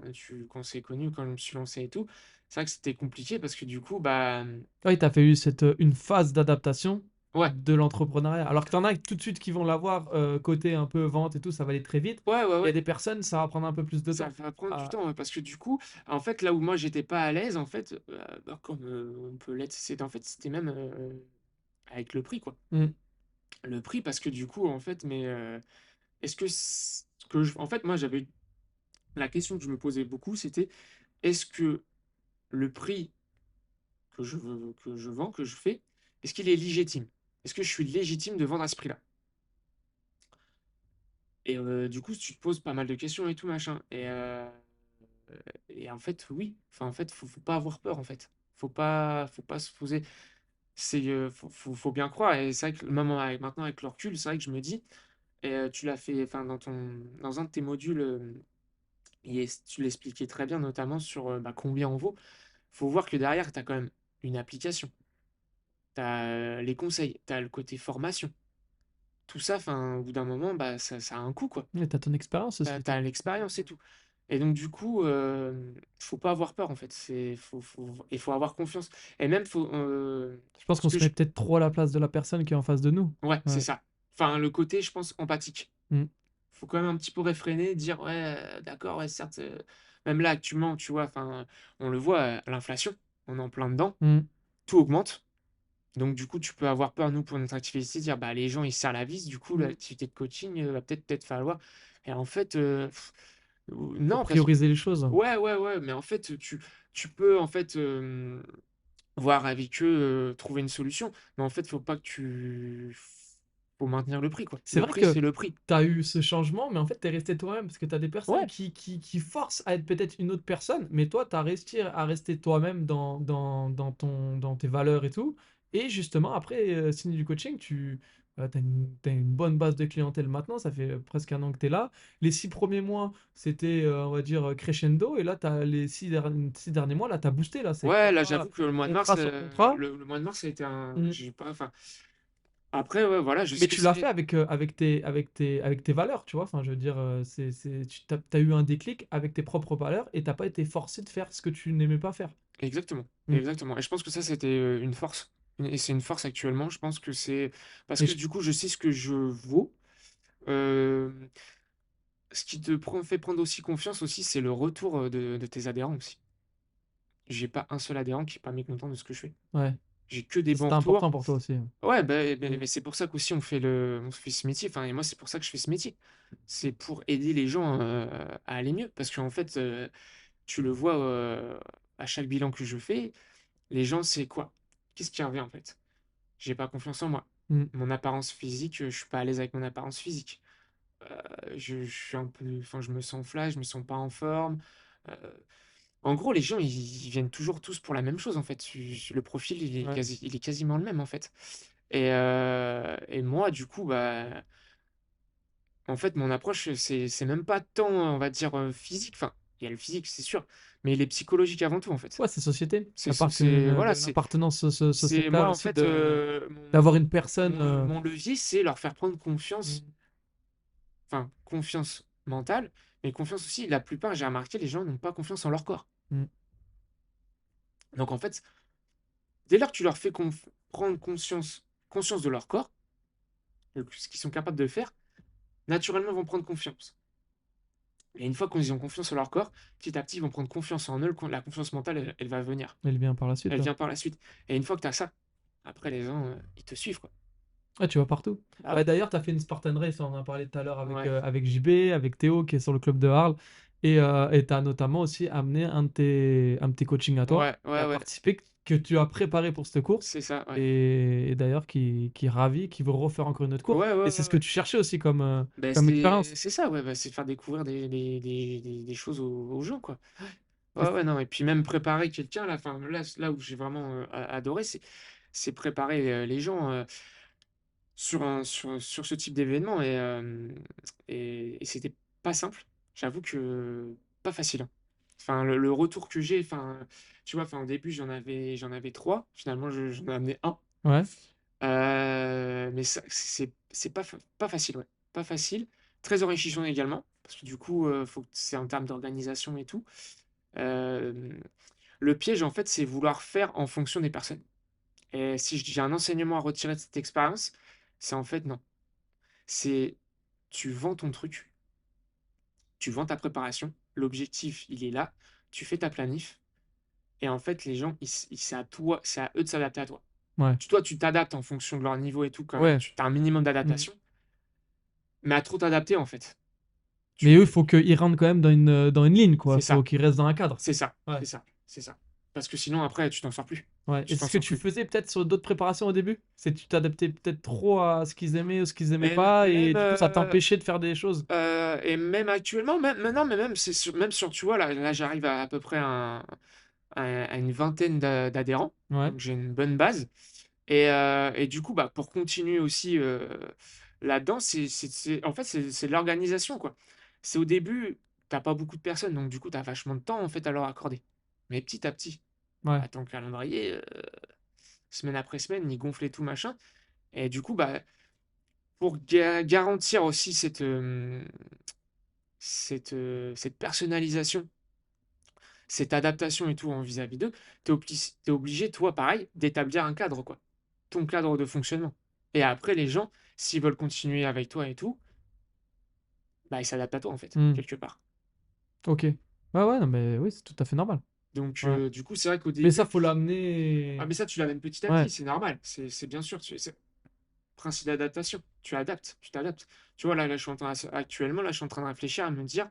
quand c'est connu, quand je me suis lancé et tout, c'est vrai que c'était compliqué parce que du coup, bah, Ouais, t'as fait eu une phase d'adaptation ouais, de l'entrepreneuriat. Alors que t'en as tout de suite qui vont l'avoir côté un peu vente et tout, ça va aller très vite. ouais, ouais, Il y a ouais. des personnes, ça va prendre un peu plus de Ça temps. va prendre du Ah, temps, ouais, parce que du coup, en fait, là où moi j'étais pas à l'aise, en fait, bah, comme on peut l'être, c'était même avec le prix, quoi. mhm. Le prix, parce que du coup, en fait, mais est-ce que en fait, moi j'avais la question que je me posais beaucoup, c'était est-ce que le prix que je vends, que je fais, est-ce qu'il est légitime? Est-ce que je suis légitime de vendre à ce prix-là? Et du coup, tu te poses pas mal de questions et tout, machin. Et en fait, oui. Enfin, en fait, faut pas avoir peur, en fait. Faut pas se poser. Faut bien croire. Et c'est vrai que même maintenant, avec le recul, c'est vrai que je me dis, et tu l'as fait, enfin, dans un de tes modules, tu l'expliquais très bien, notamment sur bah, combien on vaut. Faut voir que derrière, tu as quand même une application. Tu as les conseils, tu as le côté formation. Tout ça, enfin, au bout d'un moment, bah, ça a un coût, quoi. Et t'as ton expérience Tu aussi. as l'expérience et tout. Et donc du coup, faut pas avoir peur en fait. Il faut avoir confiance. Et même Je pense ce qu'on se que met je peut-être trop à la place de la personne qui est en face de nous. ouais, c'est Ouais. ça. Enfin, le côté, je pense, empathique. Mmh. Faut quand même un petit peu réfréner, dire: «Ouais, d'accord, ouais, certes», même là actuellement, tu vois? Enfin, on le voit, l'inflation, on est en plein dedans, Mmh. tout augmente. Donc du coup, tu peux avoir peur, nous, pour notre activité, dire: «Bah, les gens, ils se serrent la vis, du coup, Mmh. l'activité de coaching, va peut-être falloir» et en fait, Faut non, parce que prioriser les choses. ouais, ouais, ouais, mais en fait, tu peux, en fait, voir avec eux, trouver une solution. Mais en fait, faut pas que tu faut maintenir le prix, quoi. C'est Le vrai prix, que c'est le prix. tu as eu ce changement, mais en fait, tu es resté toi-même parce que tu as des personnes Ouais, qui forcent à être peut-être une autre personne, mais toi, tu as réussi à rester toi-même dans tes valeurs et tout. Et justement, après, signer du coaching, tu as une bonne base de clientèle maintenant. Ça fait presque un an que tu es là. Les 6 premiers mois, c'était, on va dire, crescendo. Et là, tu as les 6 derniers mois, là, tu as boosté. Là, c'est ouais, là, contrat, j'avoue que le mois de mars, contrat sur contrat. le mois de mars, ça a été un Mm. j'ai pas enfin, après, ouais, voilà, je Mais sais que tu l'as fait c'est avec tes valeurs, tu vois? Enfin, je veux dire, tu as eu un déclic avec tes propres valeurs et tu pas été forcé de faire ce que tu n'aimais pas faire. exactement, Mmh. exactement et je pense que ça, c'était, une force et c'est une force actuellement. Je pense que c'est parce Et que je du coup, je sais ce que je vaux. Hem, Ce qui te fait prendre aussi confiance aussi, c'est le retour, de tes adhérents aussi. J'ai pas un seul adhérent qui est pas mécontent de ce que je fais. Ouais, J'ai que des ça, bons c'était retours. important pour toi aussi, ouais. Ouais, beh Mmh. mais c'est pour ça qu'aussi on fait ce métier, enfin et moi, c'est pour ça que je fais ce métier. C'est pour aider les gens, à aller mieux parce qu'en fait, tu le vois, à chaque bilan que je fais, les gens, c'est quoi? Qu'est-ce qui revient, en fait? J'ai pas confiance en moi. Mmh. Mon apparence physique, je suis pas à l'aise avec mon apparence physique. Je suis un peu enfin, je me sens flat, je me sens pas en forme. Heu, En gros, les gens, ils viennent toujours tous pour la même chose, en fait. Le profil, Ouais. il est quasiment le même, en fait et moi, du coup, bah, en fait, mon approche, c'est même pas tant, on va dire, physique. Enfin, il y a le physique, c'est sûr, mais il est psychologique avant tout, en fait. Ouais, c'est société. C'est voilà, L'appartenance c'est sociétale moi, en aussi fait, d'avoir une personne, mon levier, c'est leur faire prendre confiance, mmh, enfin, confiance mentale, mais confiance aussi, la plupart, j'ai remarqué, les gens n'ont pas confiance en leur corps. mmh, Donc en fait, dès lors que tu leur fais prendre conscience de leur corps, de ce qu'ils sont capables de faire, naturellement, ils vont prendre confiance. Et une fois qu'ils ont confiance en leur corps, petit à petit, ils vont prendre confiance en eux, la confiance mentale, elle va venir. elle vient par la suite, Elle ouais. vient par la suite. Et une fois que tu as ça, après les gens, ils te suivent, quoi. Ouais, tu vas partout. Ah Bah, ouais. d'ailleurs, tu as fait une Spartan Race, on en a parlé tout à l'heure avec, Ouais. avec JB, avec Théo qui est sur le club de Arles. Et tu as notamment aussi amené un de tes coachings à toi, Ouais, qui ouais, a ouais. participé, que tu as préparé pour cette course. C'est ça, ouais. Et d'ailleurs, qui est ravi, qui veut refaire encore une autre course. Ouais, ouais, Et ouais, c'est ce que ouais. tu cherchais aussi comme, Ben comme expérience. c'est ça, ouais, bah, c'est faire découvrir des choses aux gens, quoi. Ouais, Et ouais, non et puis même préparer quelqu'un là, enfin là où j'ai vraiment, adoré, c'est préparer, les gens, sur ce type d'événement et c'était pas simple. J'avoue que pas facile, hein. Enfin le retour que j'ai, enfin, tu vois, enfin au début j'en avais 3 finalement j'en ai amené un. ouais, Mais ça c'est pas facile, ouais. Pas facile, très enrichissant également, parce que du coup, faut que c'est en termes d'organisation et tout. Hem, le piège, en fait, c'est vouloir faire en fonction des personnes et si j'ai un enseignement à retirer de cette expérience, c'est en fait non. C'est tu vends ton truc, tu vends ta préparation, l'objectif, il est là, tu fais ta planif et en fait, les gens, c'est à toi, c'est à eux de s'adapter à toi. ouais, Toi, tu t'adaptes en fonction de leur niveau et tout quand même, ouais. tu as un minimum Mmh. d'adaptation. Mais à trop t'adapter, en fait. Mais eux, il Tu faut qu'ils rentrent quand même dans une ligne, quoi. c'est Il faut ça, qu'ils restent dans un cadre. c'est ça, Ouais. c'est ça, c'est ça. Parce que sinon après tu t'en sors plus. Ouais. Et Tu c'est t'en ce que sors tu plus. faisais peut-être sur d'autres préparations au début? C'est tu t'adaptais peut-être trop à ce qu'ils aimaient ou ce qu'ils aimaient Mais pas, et même, du coup, ça t'empêchait de faire des choses. et même actuellement, même maintenant, mais même même sur tu vois là j'arrive à peu près à une vingtaine d'adhérents, Ouais, donc j'ai une bonne base et du coup, bah, pour continuer aussi, là-dedans, c'est en fait, c'est de l'organisation, quoi. C'est au début, t'as pas beaucoup de personnes, donc du coup, tu as vachement de temps, en fait, à leur accorder. Mais petit à petit, ouais. bah, ton calendrier, semaine après semaine, il gonfle et tout machin et du coup, bah, pour garantir aussi cette personnalisation, cette adaptation et tout en vis-à-vis d'eux, tu obligé, toi, pareil, d'établir un cadre, quoi. Ton cadre de fonctionnement. Et après, les gens, s'ils veulent continuer avec toi et tout, bah, ils s'adaptent à toi, en fait, Mmh. quelque part. OK. Ouais, ouais, non, mais oui, c'est tout à fait normal. Donc, Ouais. du coup, c'est vrai qu'au Mais ça, début, faut ah, l'amener. mais ça, tu l'amènes petit à Ouais. petit, c'est normal. C'est bien sûr. Principe d'adaptation. Tu adaptes, tu t'adaptes. Tu vois, là, je suis actuellement, là, je suis en train de réfléchir à me dire,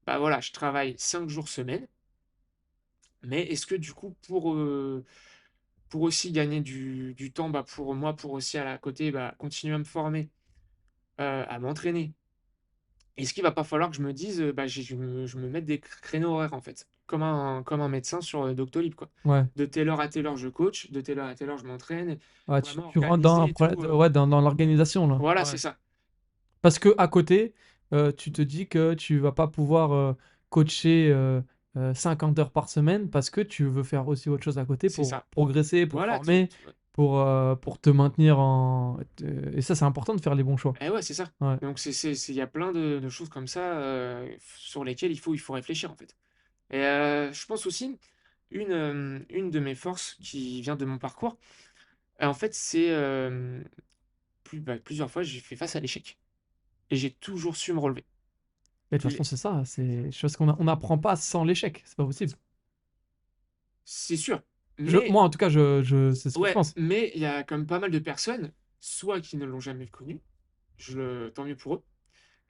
bah voilà, je travaille 5 jours semaine, mais est-ce que du coup, pour aussi gagner du temps, bah, pour moi, pour aussi à la côté, bah, continuer à me former, à m'entraîner, est-ce qu'il va pas falloir que je me dise, bah, je me mette des créneaux horaires, en fait, comme un médecin sur Doctolib, quoi. Ouais. De telle heure à telle heure, je coach, de telle heure à telle heure, je m'entraîne, Ouais, tu vraiment tu rentres dans un organiser et problème, tout. ouais, dans l'organisation, là. Voilà, c'est Ouais. ça. Parce que à côté, tu te dis que tu vas pas pouvoir, coacher, 50 heures par semaine parce que tu veux faire aussi autre chose à côté C'est pour ça. progresser, pour Voilà, former, pour te maintenir en et ça, c'est important de faire les bons choix. et ouais, c'est ça. Ouais. Donc il y a plein de choses comme ça, sur lesquelles il faut réfléchir, en fait. Et je pense aussi, une de mes forces qui vient de mon parcours, en fait, c'est, plusieurs fois, j'ai fait face à l'échec et j'ai toujours su me relever. Et de toute façon, Les c'est ça, c'est des choses on n'apprend pas sans l'échec, c'est pas possible. C'est sûr, Je mais moi, en tout cas, je c'est ce que je ouais, pense. mais il y a quand même pas mal de personnes, soit qui ne l'ont jamais connu, tant mieux pour eux,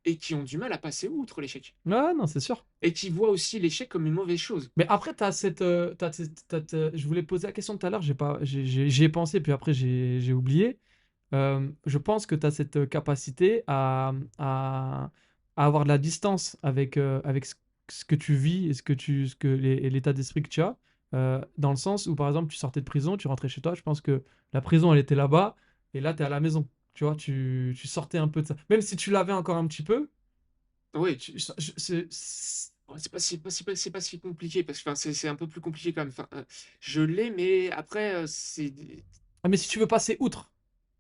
et qui ont du mal à passer outre l'échec Ouais, non, c'est sûr. et qui voient aussi l'échec comme une mauvaise chose. Mais après, tu as cette, je voulais poser la question tout à l'heure, j'ai pas j'y ai pensé, puis après j'ai oublié. Je pense que tu as cette, capacité à avoir de la distance avec, avec ce que tu vis et ce que et l'état d'esprit que tu as. Dans le sens où, par exemple, tu sortais de prison, tu rentrais chez toi, je pense que la prison, elle était là-bas et là, tu es à la maison. Tu vois? Tu sortais un peu de ça. Même si tu l'avais encore un petit peu, Oui. tu je c'est Ouais, c'est pas si compliqué parce que, enfin, c'est un peu plus compliqué quand même. Enfin, je l'ai, mais après, ah, mais si tu veux passer outre,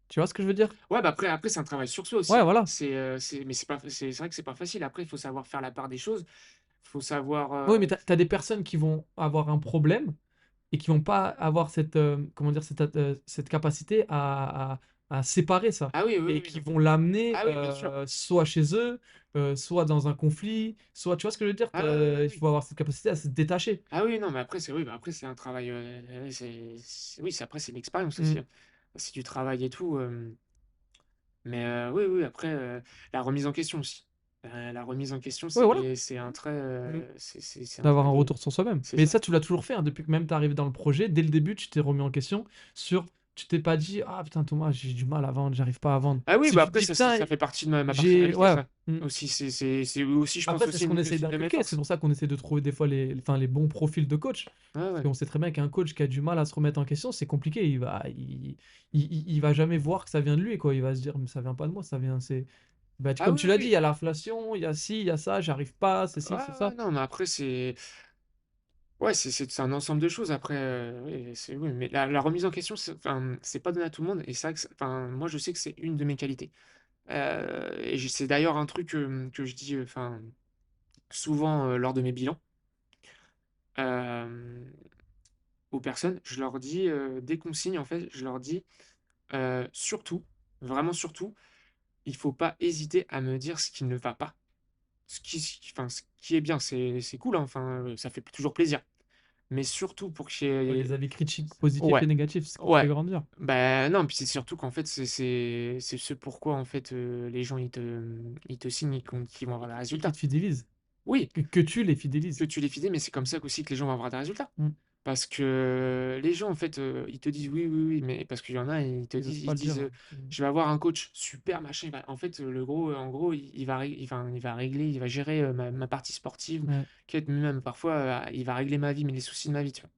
tu vois ce que je veux dire? ouais, bah, après c'est un travail sur soi Ouais, aussi. voilà. Mais c'est vrai que c'est pas facile. Après, il faut savoir faire la part des choses. Il faut savoir, Oui, mais tu as des personnes qui vont avoir un problème et qui vont pas avoir cette, comment dire? Cette capacité à séparer ça ah oui, oui, et oui, qui non. vont l'amener, Ah oui, bien sûr. soit chez eux, soit dans un conflit, soit tu vois ce que je veux dire? Ah oui, oui, Il oui. faut avoir cette capacité à se détacher. Ah oui, non, mais après, oui, bah, après, c'est un travail, oui, après, c'est l'expérience aussi, Mmh. hein. C'est du travail et tout, mais oui, oui, après, la remise en question aussi. La remise en question, Ouais, voilà. c'est un trait, Mmh. c'est un D'avoir trait un de retour sur soi-même. c'est Mais ça. ça, tu l'as toujours fait, hein, depuis que même tu es arrivé dans le projet, dès le début, tu t'es remis en question sur tu t'es pas dit: «Ah putain Thomas, j'ai du mal à vendre, j'arrive pas à vendre». Ah oui, Si bah, tu te après dis: ça «Putain, ça fait partie de ma j'ai» personnalité ouais. ça. Mmh. Aussi, c'est aussi, je pense Après, c'est aussi ce qu'on essaye une de mes d'inculquer, c'est forces. pour ça qu'on essaie de trouver des fois les bons profils de coach. Ouais, Parce ouais. qu'on sait très bien qu'un coach qui a du mal à se remettre en question, c'est compliqué. Il va jamais voir que ça vient de lui, quoi. Il va se dire: «Mais ça vient pas de moi, ça vient c'est» bah, Ah comme oui, tu oui, l'as dit, il oui. y a l'inflation, il y a ci, il y a ça, j'arrive pas, c'est Ouais, ci, c'est ouais, ça. non, mais après ouais, c'est un ensemble de choses après, oui, mais la remise en question, c'est pas donné à tout le monde et c'est vrai que moi je sais que c'est une de mes qualités. Et c'est d'ailleurs un truc, que je dis, souvent, lors de mes bilans, hem, aux personnes. Je leur dis, dès qu'on signe en fait, je leur dis, «Surtout, vraiment surtout, il faut pas hésiter à me dire ce qui ne va pas. Ce qui est bien, c'est cool, hein, ça fait toujours plaisir. Mais surtout pour qu'il y Ouais, les ait avis critiques positifs ouais, et négatifs, c'est ce qui te fait ouais, grandir. bah, non, puis c'est surtout qu'en fait, c'est ce pourquoi en fait, les gens ils te signent qui vont avoir des Et qui résultats. te fidélisent, Oui, que tu les que fidélises. tu les fidèles, mais c'est comme ça qu'aussi que les gens vont avoir des résultats. Mmh. Parce que les gens en fait, ils te disent: «Oui, oui, oui», mais parce qu'il y en a, Ils osent ils pas se le dire, disent, hein. Mmh. «Je vais avoir un coach super machin, il va» en fait, le gros, en gros, il va rég il va régler, il va gérer, ma partie sportive, Ouais, quête même parfois, il va régler ma vie, mais les soucis de ma vie, tu vois?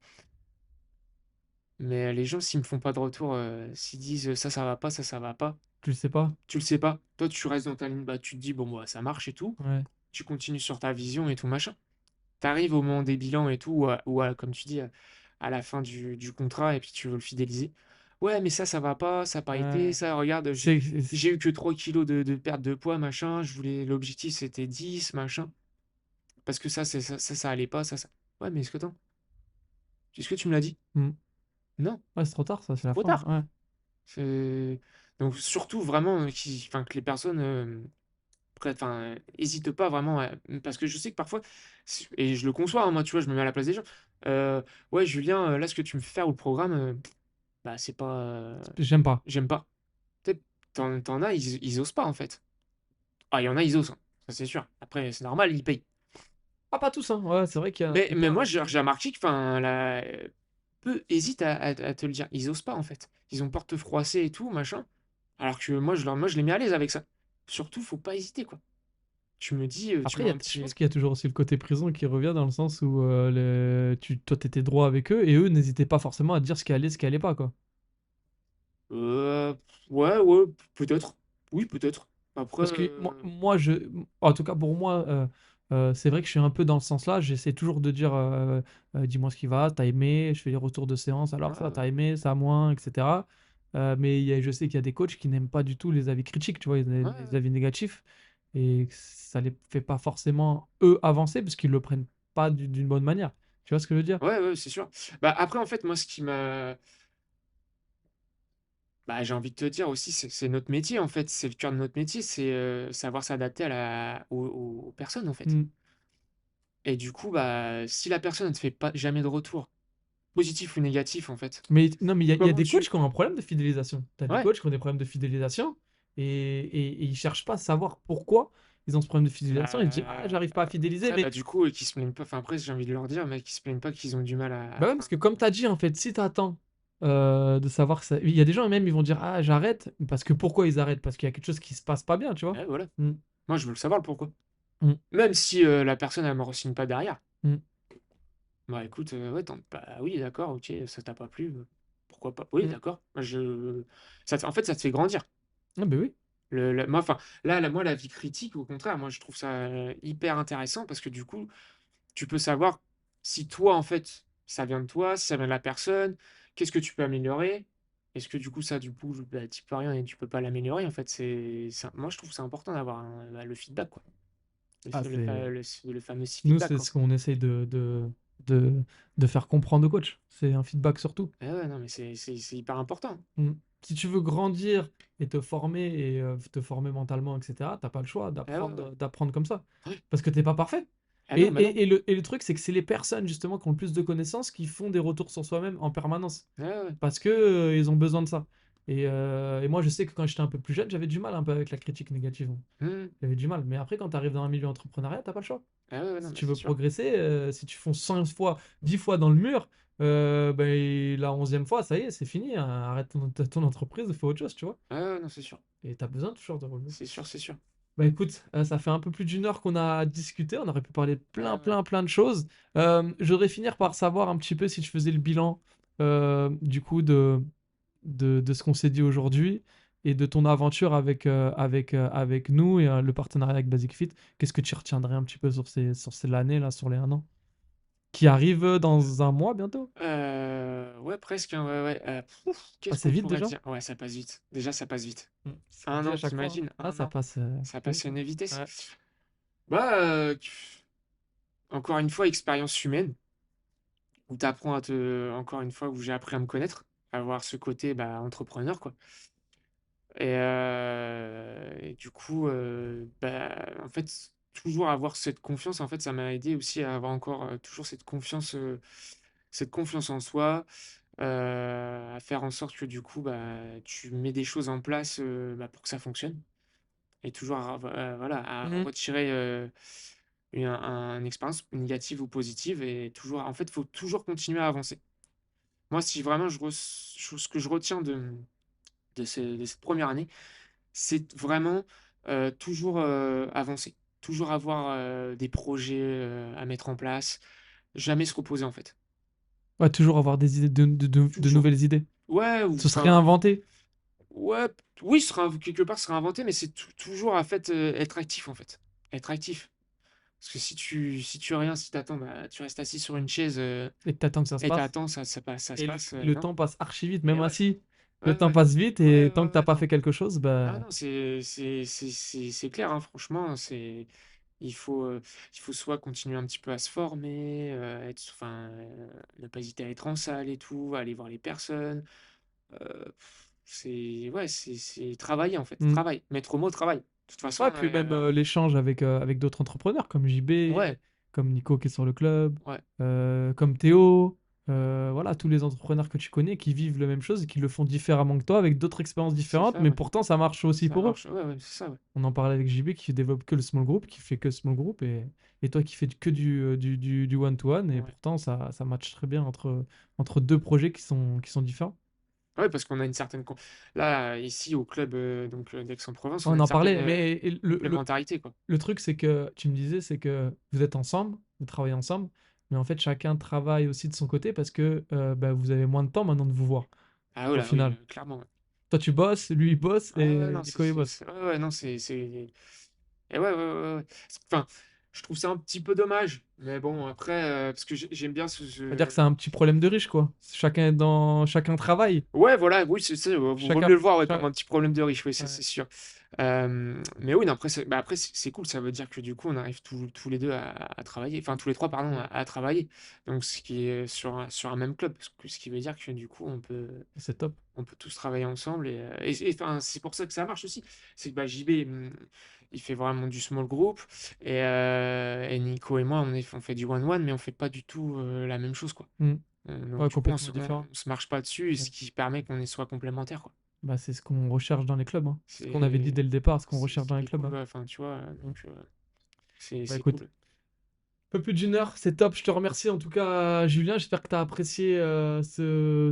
Mais les gens s'ils me font pas de retour, s'ils disent: Ça va pas, ça va pas», tu le sais pas? tu le sais pas. Toi, tu restes dans ta ligne, bah, tu te dis: «Bon, bah, ça marche et tout». Ouais. Tu continues sur ta vision et tout machin. Tu arrives au moment des bilans et tout, ou comme tu dis, à la fin du contrat et puis tu veux le fidéliser. Ouais, mais ça va pas, ça a pas été, ça, regarde, C'est j'ai eu que 3 kilos de perte de poids, machin, l'objectif c'était 10, machin, parce que ça allait pas, ça. Ouais, mais est-ce que tu me l'as dit? mmh. Non, Ouais, c'est trop tard ça, c'est la trop fin. tard. Ouais. Donc surtout vraiment enfin, que les personnes enfin, hésitent pas vraiment parce que je sais que parfois, et je le conçois, hein, moi, tu vois, je me mets à la place des gens. Ouais, Julien, là, ce que tu me fais faire ou le programme, bah, c'est pas. J'aime pas. J'aime pas. Peut-être, t'en as, ils osent pas, en fait. Ah, il y en a, ils osent, hein, ça c'est sûr. Après, c'est normal, ils payent. Ah, pas tous, hein. Ouais, c'est vrai qu'il y a Mais moi, quelqu'un. j'ai remarqué que, enfin, peu hésitent à te le dire. Ils osent pas, en fait. Ils ont porte froissée et tout, machin. Alors que moi, je les mets à l'aise avec ça. Surtout, faut pas hésiter, quoi. Tu me dis, tu Après, mets un je pense petit. qu'il y a toujours aussi le côté prison qui revient dans le sens où toi, t'étais droit avec eux et eux n'hésitaient pas forcément à te dire ce qui allait pas, quoi. Euh, ouais, peut-être. Oui, peut-être. Après, Parce que en tout cas pour moi, c'est vrai que je suis un peu dans le sens là. J'essaie toujours de dire, dis-moi ce qui va, t'as aimé, je fais les retours de séance, alors ouais, ça, ouais. t'as aimé, ça moins, etc. Mais je sais qu'il y a des coachs qui n'aiment pas du tout les avis critiques, tu vois, Ouais, les avis négatifs. Et que ça les fait pas forcément, eux, avancer parce qu'ils le prennent pas d'une bonne manière. Tu vois ce que je veux dire? ouais, c'est sûr. Bah, après, en fait, moi, bah, j'ai envie de te dire aussi, c'est notre métier, en fait. C'est le cœur de notre métier, c'est savoir s'adapter aux personnes, en fait. Mm. Et du coup, bah, si la personne ne te fait pas jamais de retour, positif ou négatif, en fait, Mais non, mais il y a comment des coachs tu. qui ont un problème de fidélisation. Tu as des Ouais. coachs qui ont des problèmes de fidélisation et ils cherchent pas à savoir pourquoi ils ont ce problème de fidélisation. Ils se disent, ah, Bah, j'arrive pas à fidéliser. après, bah, Mais du coup, qui se plaignent pas. Enfin, après, j'ai envie de leur dire, mais qui se plaignent pas qu'ils ont du mal bah ouais, parce enfin, que comme tu as dit, en fait, si tu attends de savoir que ça. Il y a des gens même, ils vont dire, ah, j'arrête. Parce que pourquoi ils arrêtent? Parce qu'il y a quelque chose qui se passe pas bien, tu vois. ouais, voilà. Mm, Moi, je veux le savoir le pourquoi. mm, Même si la personne, elle me re-signe pas derrière. mm, Bah écoute, ouais, bah oui, d'accord, ok, ça t'a pas plu, pourquoi pas? Oui, mm. d'accord. En fait, ça te fait grandir. Ah, bah oui. Moi, enfin, moi, la vie critique, au contraire, moi, je trouve ça hyper intéressant parce que du coup, tu peux savoir si toi, en fait, ça vient de toi, si ça vient de la personne, qu'est-ce que tu peux améliorer? Est-ce que du coup, ça, du coup, bah, tu peux rien et tu peux pas l'améliorer? En fait, moi, je trouve ça important d'avoir bah, le feedback, quoi. Ah, c'est. Le fameux Nous, feedback, c'est quoi. ce qu'on essaye de, de faire comprendre au coach. C'est un feedback surtout. Eh ouais, non, mais c'est hyper important. Mm. Si tu veux grandir et te former mentalement, etc., t'as pas le choix Eh ouais, ouais. d'apprendre comme ça. Ouais. Parce que t'es pas parfait. Ah non, bah non. Et le truc, c'est que c'est les personnes justement qui ont le plus de connaissances qui font des retours sur soi-même en permanence. Ouais, ouais. Parce que ils ont besoin de ça. Et moi, je sais que quand j'étais un peu plus jeune, j'avais du mal un peu avec la critique négative. Hmm. J'avais du mal. Mais après, quand tu arrives dans un milieu entrepreneuriat, t'as pas le choix. Ah ouais, ouais, non, Si bah tu c'est veux sûr. progresser, si tu fonces 100 fois, 10 fois dans le mur, ben, la 11e fois, ça y est, c'est fini, hein. Arrête ton entreprise, fais autre chose, tu vois. Ah ouais, non, c'est sûr. Et tu as besoin toujours de revenus. C'est sûr, c'est sûr. Bah écoute, ça fait un peu plus d'une heure qu'on a discuté, on aurait pu parler de Ah ouais. plein de choses. Je voudrais finir par savoir un petit peu si je faisais le bilan du coup de ce qu'on s'est dit aujourd'hui et de ton aventure avec nous et le partenariat avec Basic Fit. Qu'est-ce que tu retiendrais un petit peu sur l'année, là, sur les 1 an, qui arrive dans un mois bientôt? Ouais, presque, hein, ouais, ouais. Ah, Qu'est-ce c'est qu'on vite pourrait déjà? dire? Ouais, ça passe vite. Déjà, ça passe vite. C'est ce qu'on Un dit à an, chaque fois, hein. t'imagines? Ah, Un ça an. passe Ça très passe vite, à hein. une vitesse. Ouais. Bah, encore une fois, expérience humaine, où t'apprends encore une fois, où j'ai appris à me connaître, à avoir ce côté bah, entrepreneur, quoi. Et du coup, bah, en fait, toujours avoir cette confiance, en fait, ça m'a aidé aussi à avoir encore toujours cette confiance en soi, à faire en sorte que du coup, bah, tu mets des choses en place bah, pour que ça fonctionne. Et toujours, voilà, à Mhm. retirer une expérience négative ou positive. Et toujours, en fait, il faut toujours continuer à avancer. Moi, si vraiment ce que je retiens de cette première année, c'est vraiment, toujours, avancer, toujours avoir, des projets, à mettre en place, jamais se reposer, en fait. Ouais, toujours avoir des idées de Toujours. nouvelles idées. Ouais, ou Se se enfin, réinventer. ouais, oui, quelque part, se réinventer, mais c'est toujours, en fait, être actif, en fait. Être actif. Parce que si tu rien, si t'attends, bah, tu restes assis sur une chaise, Et que t'attends que ça se et passe. t'attends, ça se Et passe, le non. temps passe archi vite, Et même ouais. assis. Le Ouais, temps ouais. passe vite Ouais, et ouais, tant que t'as ouais, pas non. fait quelque chose, Ah bah, non, c'est clair, hein, franchement, il faut, euh, il faut soit continuer un petit peu à se former, ne pas hésiter à être en salle et tout, aller voir les personnes. Ouais, c'est travailler en fait, hmm. travail, mettre au mot travail. De toute façon, Ouais, puis même l'échange avec d'autres entrepreneurs comme JB, ouais, comme Nico qui est sur le club, ouais, comme Théo, voilà, tous les entrepreneurs que tu connais qui vivent la même chose et qui le font différemment que toi, avec d'autres expériences c'est différentes, ça, mais ouais. pourtant ça marche aussi Ça pour eux. marche, ouais, ouais, c'est ça, ouais. On en parlait avec JB qui développe que le small group, qui fait que small group, et toi qui fais que du one-to-one, et Ouais. pourtant ça match très bien entre deux projets qui sont différents. Ouais, parce qu'on a une certaine. Là, ici, au club d'Aix-en-Provence, on a On une en certaine parlait, mais complémentarité, quoi. le truc, c'est que tu me disais, c'est que vous êtes ensemble, vous travaillez ensemble, mais en fait, chacun travaille aussi de son côté parce que bah, vous avez moins de temps maintenant de vous voir, Ah, au là, oui, final. clairement. Ouais. Toi, tu bosses, lui, il bosse, Ah, ouais, et non, Nico, il bosse. ouais, ouais, non, Et ouais, ouais, ouais, ouais. Enfin, je trouve ça un petit peu dommage. Mais bon, après, parce que j'aime bien C'est-à-dire que c'est un petit problème de riche, quoi. Chacun travaille. Ouais, voilà, oui, c'est vaut mieux Chacun. le voir ouais, comme cha- un petit problème de riche, oui, ça ouais, c'est sûr. Mais oui, non, après, après c'est cool, ça veut dire que du coup, on arrive tous les deux à travailler, enfin tous les trois, pardon, mm, à travailler. Donc, ce qui est sur un même club, ce qui veut dire que du coup, c'est top. on peut tous travailler ensemble. Enfin, c'est pour ça que ça marche aussi. C'est que bah, JB, il fait vraiment du small group, et Nico et moi, on fait du one-one, mais on fait pas du tout la même chose, quoi. Mm. Donc, Ouais, du coup, complètement différent. on se marche pas dessus, et ce Ouais. qui permet qu'on soit complémentaires, quoi. Bah, c'est ce qu'on recherche dans les clubs, hein. C'est ce qu'on avait dit C'est dès le départ, ce qu'on c'est recherche ce dans qui les est clubs, cool, hein. ouais, enfin, tu vois, Mm. Bah c'est écoute, cool. un peu plus d'une heure, c'est top. Je te remercie en tout cas, Julien. J'espère que tu as apprécié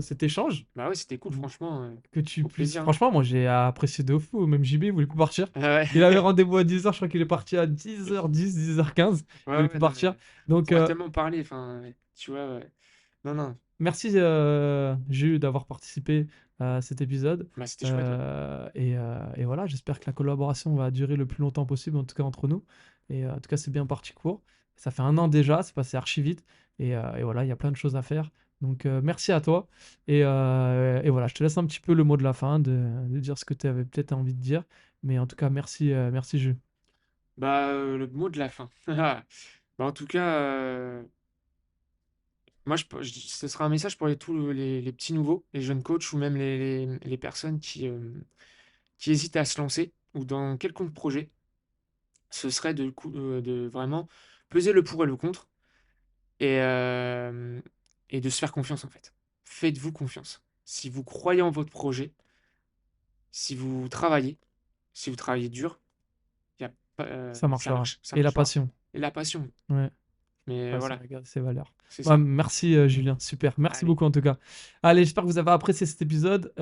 cet échange. Bah ouais, c'était cool, Mm. franchement, Que tu au puisses. plaisir, hein. Franchement, moi j'ai apprécié de fou. Même JB, il voulait plus partir. Ah ouais, Il avait rendez-vous à 10h, je crois qu'il est parti à 10h10, 10h15. Il ouais, voulait ouais, plus non, partir. mais on Donc, pourrait tellement parler, enfin, ouais, tu vois, ouais. Non, non, merci, Jules, d'avoir participé à cet épisode. bah c'était chouette, ouais. Et voilà, j'espère que la collaboration va durer le plus longtemps possible, en tout cas entre nous. En tout cas, c'est bien parti court. Ça fait un an déjà, c'est passé archi vite. Et voilà, il y a plein de choses à faire. Donc, merci à toi. Et voilà, je te laisse un petit peu le mot de la fin, de dire ce que tu avais peut-être envie de dire. Mais en tout cas, merci, Jules. Bah, le mot de la fin. Bah, en tout cas, moi, ce sera un message pour tous les petits nouveaux, les jeunes coachs ou même les personnes qui hésitent à se lancer ou dans quelconque projet. Ce serait de vraiment peser le pour et le contre et, euh, et de se faire confiance en fait. Faites-vous confiance. Si vous croyez en votre projet, si vous travaillez, si vous travaillez dur, y a pas, Ça marchera. ça Et la marchera. passion. Et la passion. Ouais. Mais Passion voilà, égale ses valeurs. c'est Ouais, ça. merci, Julien, super. Merci Allez, beaucoup en tout cas. Allez, j'espère que vous avez apprécié cet épisode.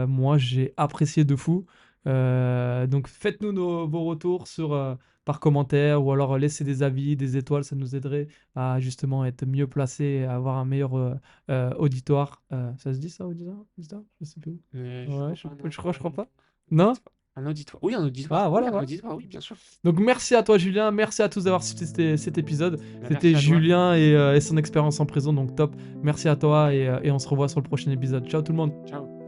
Moi, j'ai apprécié de fou. Donc, faites-nous vos retours par commentaire, ou alors laissez des avis, des étoiles, ça nous aiderait à justement être mieux placés et à avoir un meilleur auditoire. Ça se dit ça, auditoire? Auditoire. Je sais plus. mais je Ouais, crois pas, non. je crois pas. Non? Auditoire. Un auditoire. Oui, un auditoire. Ah, Oui, voilà, un voilà. auditoire, oui, bien sûr. Donc merci à toi Julien, merci à tous d'avoir suivi cet épisode. Bah, C'était merci à toi. Julien et son expérience en prison, donc top. Merci à toi et on se revoit sur le prochain épisode. Ciao tout le monde. Ciao.